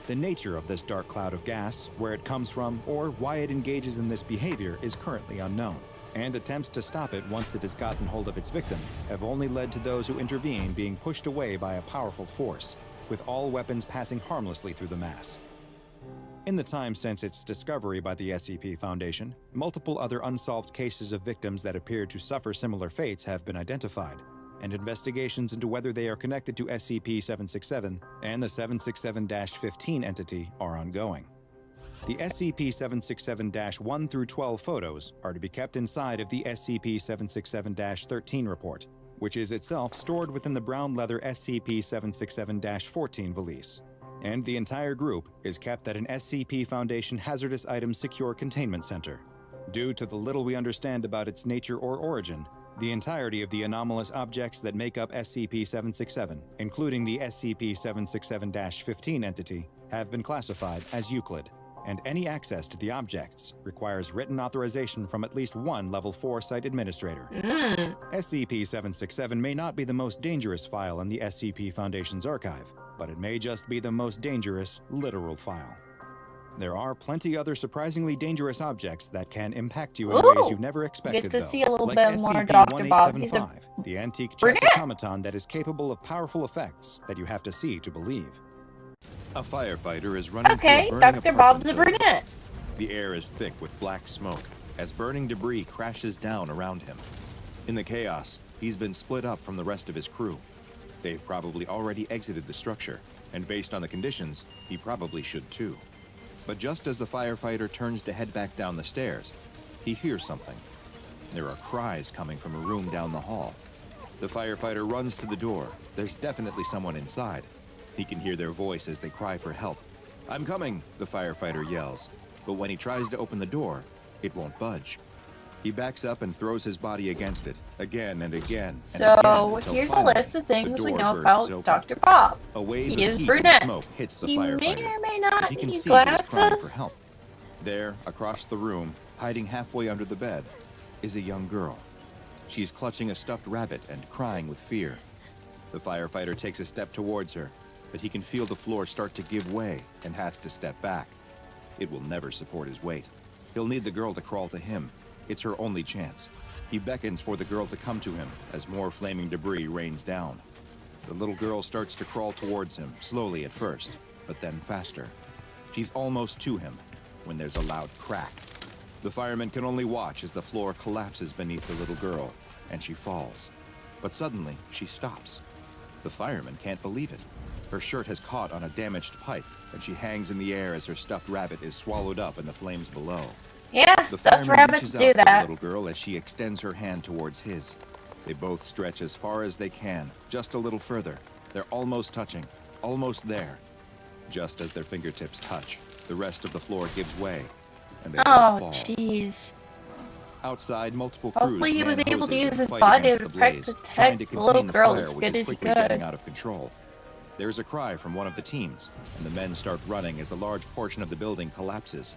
The nature of this dark cloud of gas, where it comes from, or why it engages in this behavior is currently unknown, and attempts to stop it once it has gotten hold of its victim have only led to those who intervene being pushed away by a powerful force, with all weapons passing harmlessly through the mass. In the time since its discovery by the SCP Foundation, multiple other unsolved cases of victims that appear to suffer similar fates have been identified, and investigations into whether they are connected to SCP-767 and the 767-15 entity are ongoing. The SCP-767-1 through 12 photos are to be kept inside of the SCP-767-13 report, which is itself stored within the brown leather SCP-767-14 valise. And the entire group is kept at an SCP Foundation Hazardous Items Secure Containment Center. Due to the little we understand about its nature or origin, the entirety of the anomalous objects that make up SCP-767, including the SCP-767-15 entity, have been classified as Euclid, and any access to the objects requires written authorization from at least one Level 4 site administrator. SCP-767 may not be the most dangerous file in the SCP Foundation's archive, but it may just be the most dangerous literal file. There are plenty other surprisingly dangerous objects that can impact you in ways you never expected, get to though. see a little Like bit more Dr. Bob. He's a SCP-1875, the antique chess automaton that is capable of powerful effects that you have to see to believe. A firefighter is running okay, through a burning Dr. apartment Bob's a building. brunette. The air is thick with black smoke as burning debris crashes down around him. In the chaos, he's been split up from the rest of his crew. They've probably already exited the structure, and based on the conditions, he probably should too. But just as the firefighter turns to head back down the stairs, he hears something. There are cries coming from a room down the hall. The firefighter runs to the door. There's definitely someone inside. He can hear their voice as they cry for help. "I'm coming," the firefighter yells. But when he tries to open the door, it won't budge. He backs up and throws his body against it, again and again. So here's a list of things we know about Dr. Bob. He is brunette. He may or may not need glasses. There, across the room, hiding halfway under the bed, is a young girl. She's clutching a stuffed rabbit and crying with fear. The firefighter takes a step towards her, but he can feel the floor start to give way and has to step back. It will never support his weight. He'll need the girl to crawl to him. It's her only chance. He beckons for the girl to come to him as more flaming debris rains down. The little girl starts to crawl towards him, slowly at first, but then faster. She's almost to him when there's a loud crack. The fireman can only watch as the floor collapses beneath the little girl, and she falls. But suddenly, she stops. The fireman can't believe it. Her shirt has caught on a damaged pipe, and she hangs in the air as her stuffed rabbit is swallowed up in the flames below. Yeah, stuffed rabbits do that. The little girl as she extends her hand towards his. They both stretch as far as they can, just a little further. They're almost touching, almost there. Just as their fingertips touch, the rest of the floor gives way, and they both fall. Oh, jeez. Outside, multiple crews Hopefully he was able to use his fight body against to the blaze, trying protect to the little contain the girl fire, as which good is as he quickly getting could. out of control. There's a cry from one of the teams, and the men start running as a large portion of the building collapses.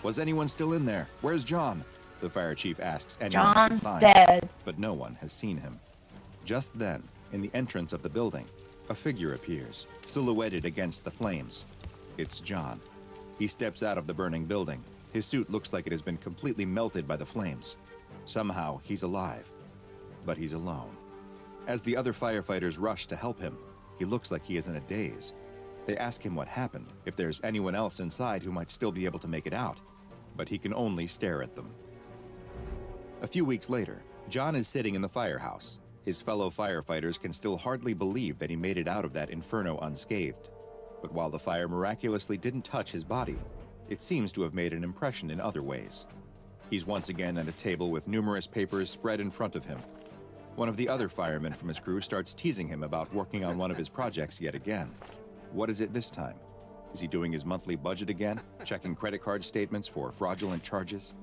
"Was anyone still in there? Where's John?" the fire chief asks anyone he can John's find, dead. but no one has seen him. Just then, in the entrance of the building, a figure appears, silhouetted against the flames. It's John. He steps out of the burning building. His suit looks like it has been completely melted by the flames. Somehow, he's alive, but he's alone. As the other firefighters rush to help him, he looks like he is in a daze. They ask him what happened, if there's anyone else inside who might still be able to make it out, but he can only stare at them. A few weeks later, John is sitting in the firehouse. His fellow firefighters can still hardly believe that he made it out of that inferno unscathed. But while the fire miraculously didn't touch his body, it seems to have made an impression in other ways. He's once again at a table with numerous papers spread in front of him. One of the other firemen from his crew starts teasing him about working on one of his projects yet again. What is it this time? Is he doing his monthly budget again? Checking credit card statements for fraudulent charges?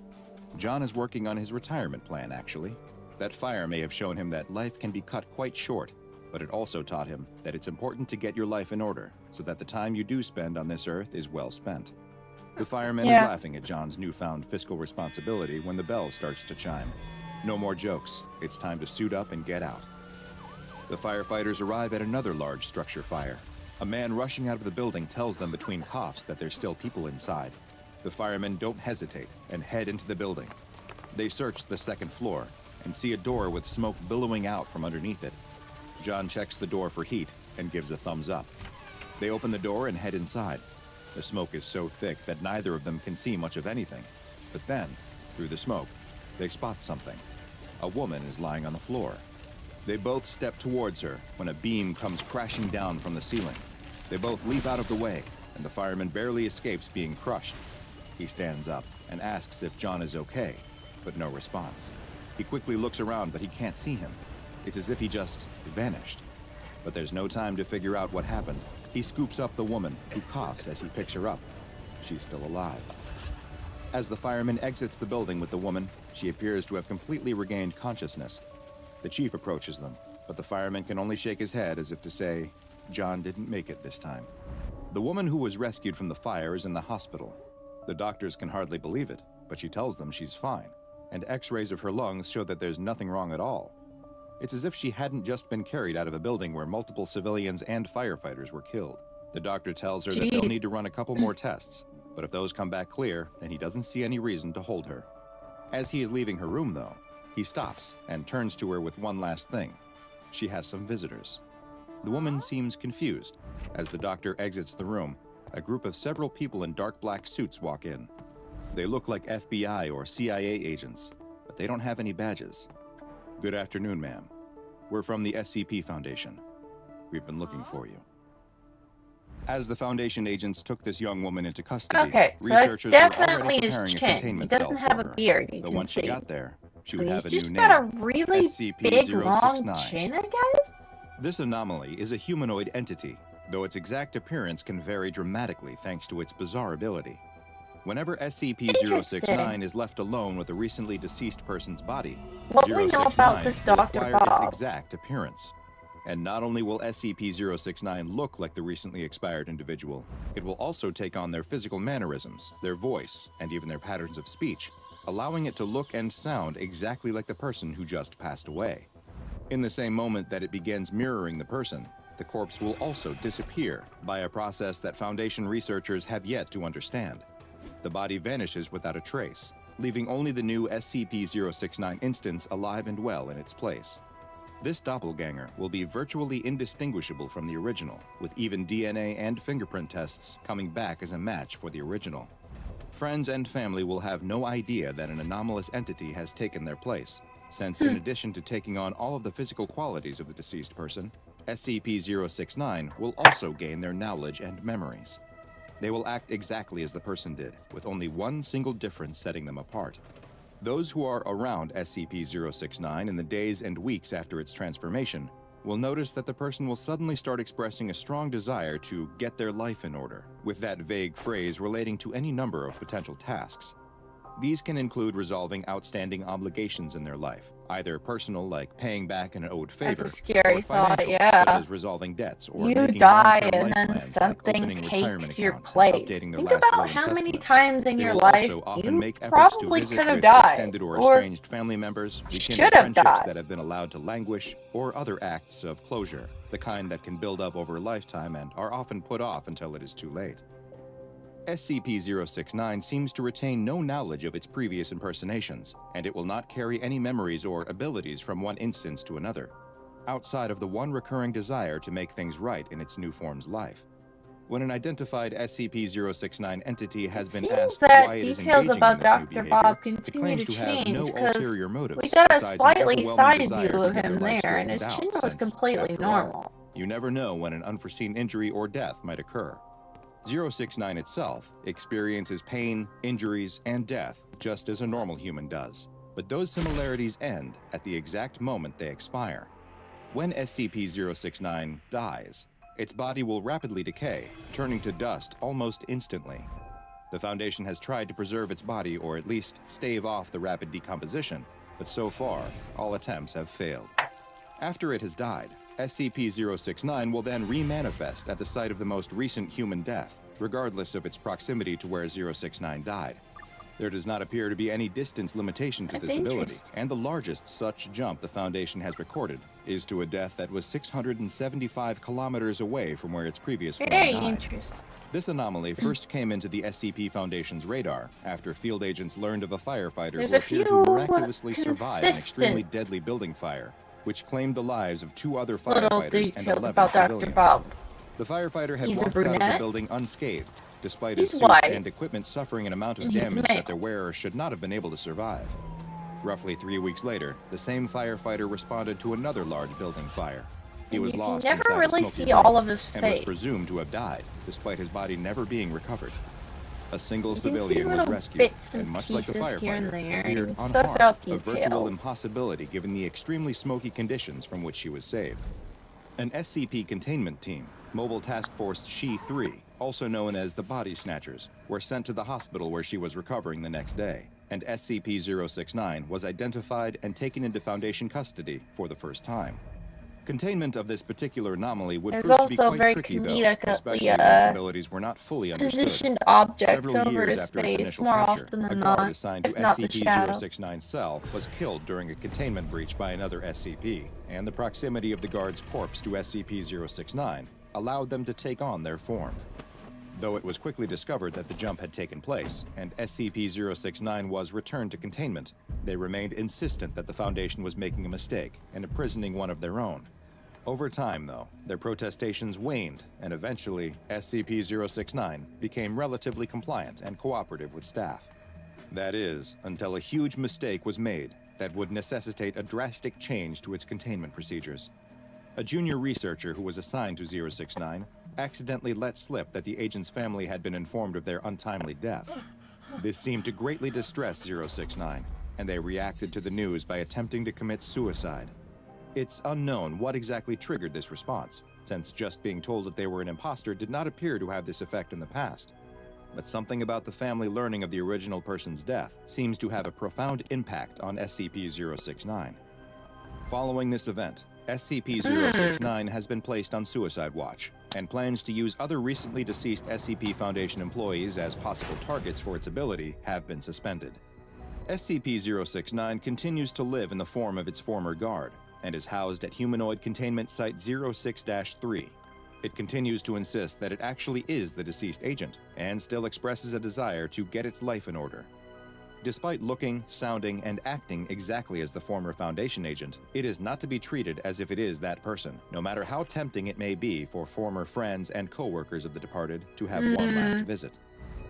John is working on his retirement plan, actually. That fire may have shown him that life can be cut quite short, but it also taught him that it's important to get your life in order so that the time you do spend on this earth is well spent. The fireman is laughing at John's newfound fiscal responsibility when the bell starts to chime. No more jokes. It's time to suit up and get out. The firefighters arrive at another large structure fire. A man rushing out of the building tells them between coughs that there's still people inside. The firemen don't hesitate and head into the building. They search the second floor and see a door with smoke billowing out from underneath it. John checks the door for heat and gives a thumbs up. They open the door and head inside. The smoke is so thick that neither of them can see much of anything. But then, through the smoke, they spot something. A woman is lying on the floor. They both step towards her when a beam comes crashing down from the ceiling. They both leap out of the way, and the fireman barely escapes being crushed. He stands up and asks if John is okay, but no response. He quickly looks around, but he can't see him. It's as if he just vanished. But there's no time to figure out what happened. He scoops up the woman, who coughs as he picks her up. She's still alive. As the fireman exits the building with the woman, she appears to have completely regained consciousness. The chief approaches them, but the fireman can only shake his head as if to say, John didn't make it this time. The woman who was rescued from the fire is in the hospital. The doctors can hardly believe it, but she tells them she's fine, and x-rays of her lungs show that there's nothing wrong at all. It's as if she hadn't just been carried out of a building where multiple civilians and firefighters were killed. The doctor tells her that they'll need to run a couple more tests, but if those come back clear, then he doesn't see any reason to hold her. As he is leaving her room, though, he stops and turns to her with one last thing. She has some visitors. The woman seems confused. As the doctor exits the room, a group of several people in dark black suits walk in. They look like FBI or CIA agents, but they don't have any badges. Good afternoon, ma'am. We're from the SCP Foundation. We've been looking for you. As the Foundation agents took this young woman into custody, researchers were definitely already his preparing a chin. He containment doesn't cell have for a her. beard, you But can once see. she got there, she So would he's have a new just name. got a really big, long SCP-069. chin, I guess? This anomaly is a humanoid entity, though its exact appearance can vary dramatically thanks to its bizarre ability. Whenever SCP-069 is left alone with a recently deceased person's body, What we know about this will Dr. acquire its Bob? exact appearance. And not only will SCP-069 look like the recently expired individual, it will also take on their physical mannerisms, their voice, and even their patterns of speech, allowing it to look and sound exactly like the person who just passed away. In the same moment that it begins mirroring the person, the corpse will also disappear by a process that Foundation researchers have yet to understand. The body vanishes without a trace, leaving only the new SCP-069 instance alive and well in its place. This doppelganger will be virtually indistinguishable from the original, with even DNA and fingerprint tests coming back as a match for the original. Friends and family will have no idea that an anomalous entity has taken their place, since in addition to taking on all of the physical qualities of the deceased person, SCP-069 will also gain their knowledge and memories. They will act exactly as the person did, with only one single difference setting them apart. Those who are around SCP-069 in the days and weeks after its transformation will notice that the person will suddenly start expressing a strong desire to get their life in order, with that vague phrase relating to any number of potential tasks. These can include resolving outstanding obligations in their life, either personal, like paying back an owed favor, That's a scary or thought, financial, yeah. such as resolving debts or You making die long-term and life then plans, like something opening retirement takes your accounts and place. updating their Think last will about and how many testament. times in They your will life also often you make efforts to probably visit could have with died, extended or or estranged family members, rekindle should have friendships died. that have been allowed to languish, or other acts of closure, the kind that can build up over a lifetime and are often put off until it is too late. SCP-069 seems to retain no knowledge of its previous impersonations, and it will not carry any memories or abilities from one instance to another, outside of the one recurring desire to make things right in its new form's life. When an identified SCP-069 entity has been asked why it is details engaging about in this new Dr. behavior, Bob it continue claims to to have no change, because ulterior motives we got a besides an slightly overwhelming sided desire view to of get their him life there, and straightened his chin out, was since, completely after all, normal. you never know when an unforeseen injury or death might occur. 069 itself experiences pain, injuries, and death just as a normal human does. But those similarities end at the exact moment they expire. When SCP-069 dies, its body will rapidly decay, turning to dust almost instantly. The Foundation has tried to preserve its body, or at least stave off the rapid decomposition, but so far, all attempts have failed. After it has died, SCP-069 will then remanifest at the site of the most recent human death, regardless of its proximity to where 069 died. There does not appear to be any distance limitation to this ability, and the largest such jump the Foundation has recorded is to a death that was 675 kilometers away from where its previous form died. Very interesting. This anomaly first came into the SCP Foundation's radar after field agents learned of a firefighter who appeared to miraculously survive an extremely deadly building fire, which claimed the lives of 2 other firefighters and 11 civilians. Bob. The firefighter had walked out of the building unscathed, despite his suit and equipment suffering an amount of damage that their wearer should not have been able to survive. Roughly 3 weeks later, the same firefighter responded to another large building fire. He was lost inside a smoky room and was presumed to have died, despite his body never being recovered. A single civilian was rescued, and much like the firefighter, appeared unharmed, a virtual impossibility given the extremely smoky conditions from which she was saved. An SCP containment team, Mobile Task Force She-3, also known as the Body Snatchers, were sent to the hospital where she was recovering the next day, and SCP-069 was identified and taken into Foundation custody for the first time. Containment of this particular anomaly would prove to be quite tricky, though, especially when its abilities were not fully understood. Positioned objects Several over years his after its face, initial more capture, often a than guard not, assigned to if not the shadow. SCP-069's cell was killed during a containment breach by another SCP, and the proximity of the guard's corpse to SCP-069 allowed them to take on their form. Though it was quickly discovered that the jump had taken place, and SCP-069 was returned to containment, they remained insistent that the Foundation was making a mistake and imprisoning one of their own. Over time, though, their protestations waned, and eventually, SCP-069 became relatively compliant and cooperative with staff. That is, until a huge mistake was made that would necessitate a drastic change to its containment procedures. A junior researcher who was assigned to 069 accidentally let slip that the agent's family had been informed of their untimely death. This seemed to greatly distress 069, and they reacted to the news by attempting to commit suicide. It's unknown what exactly triggered this response, since just being told that they were an imposter did not appear to have this effect in the past. But something about the family learning of the original person's death seems to have a profound impact on SCP-069. Following this event, SCP-069 has been placed on suicide watch, and plans to use other recently deceased SCP Foundation employees as possible targets for its ability have been suspended. SCP-069 continues to live in the form of its former guard, and is housed at Humanoid Containment Site 06-3. It continues to insist that it actually is the deceased agent, and still expresses a desire to get its life in order. Despite looking, sounding, and acting exactly as the former Foundation agent, it is not to be treated as if it is that person, no matter how tempting it may be for former friends and co-workers of the departed to have one last visit.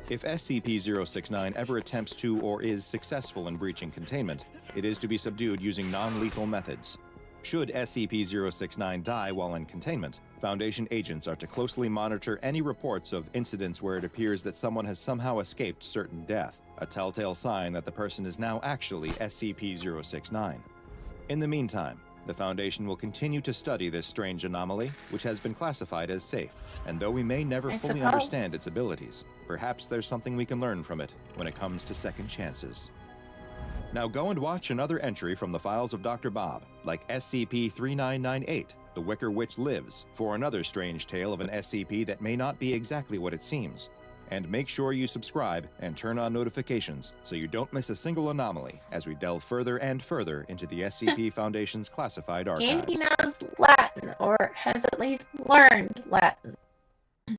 If SCP-069 ever attempts to or is successful in breaching containment, it is to be subdued using non-lethal methods. Should SCP-069 die while in containment, Foundation agents are to closely monitor any reports of incidents where it appears that someone has somehow escaped certain death, a telltale sign that the person is now actually SCP-069. In the meantime, the Foundation will continue to study this strange anomaly, which has been classified as safe, and though we may never fully understand its abilities, perhaps there's something we can learn from it when it comes to second chances. Now go and watch another entry from the files of Dr. Bob, like SCP-3998, The Wicker Witch Lives, for another strange tale of an SCP that may not be exactly what it seems. And make sure you subscribe and turn on notifications so you don't miss a single anomaly as we delve further and further into the SCP Foundation's classified archives. And he knows Latin, or has at least learned Latin. And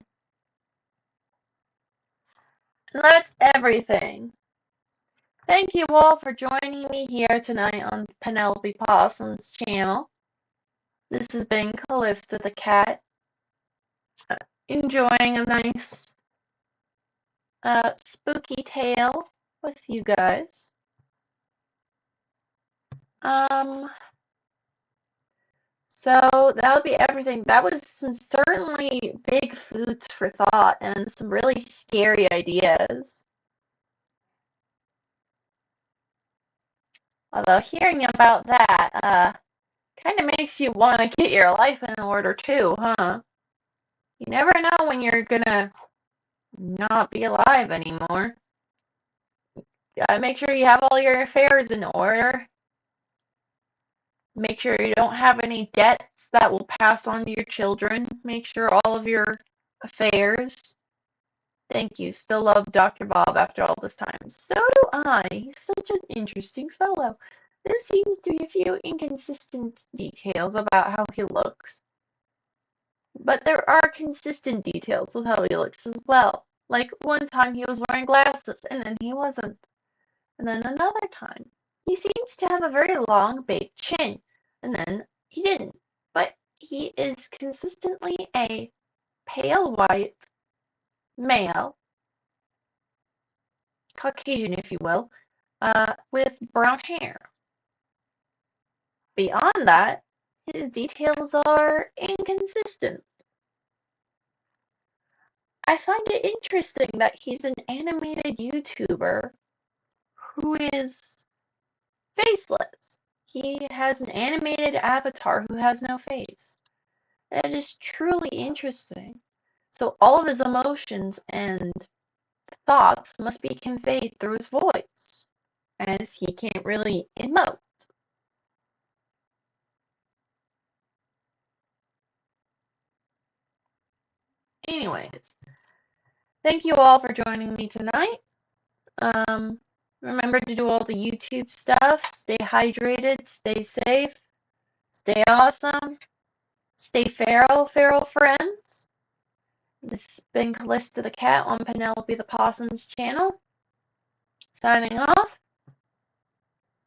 that's everything. Thank you all for joining me here tonight on Penelope Possum's channel. This has been Callista the Cat, enjoying a nice spooky tale with you guys. So that'll be everything. That was some certainly big foods for thought and some really scary ideas. Although hearing about that kind of makes you want to get your life in order too, huh? You never know when you're gonna not be alive anymore. Gotta make sure you have all your affairs in order. Make sure you don't have any debts that will pass on to your children. Make sure all of your affairs Thank you. Still love Dr. Bob after all this time. So do I. He's such an interesting fellow. There seems to be a few inconsistent details about how he looks. But there are consistent details of how he looks as well. Like one time he was wearing glasses and then he wasn't. And then another time he seems to have a very long big chin and then he didn't. But he is consistently a pale white male, Caucasian if you will, with brown hair. Beyond that, his details are inconsistent. I find it interesting that he's an animated YouTuber who is faceless. He has an animated avatar who has no face. That is truly interesting. So all of his emotions and thoughts must be conveyed through his voice, as he can't really emote. Anyways, thank you all for joining me tonight. Remember to do all the YouTube stuff. Stay hydrated, stay safe, stay awesome, stay feral friends. This has been Callista the Cat on Penelope the Possum's channel. Signing off.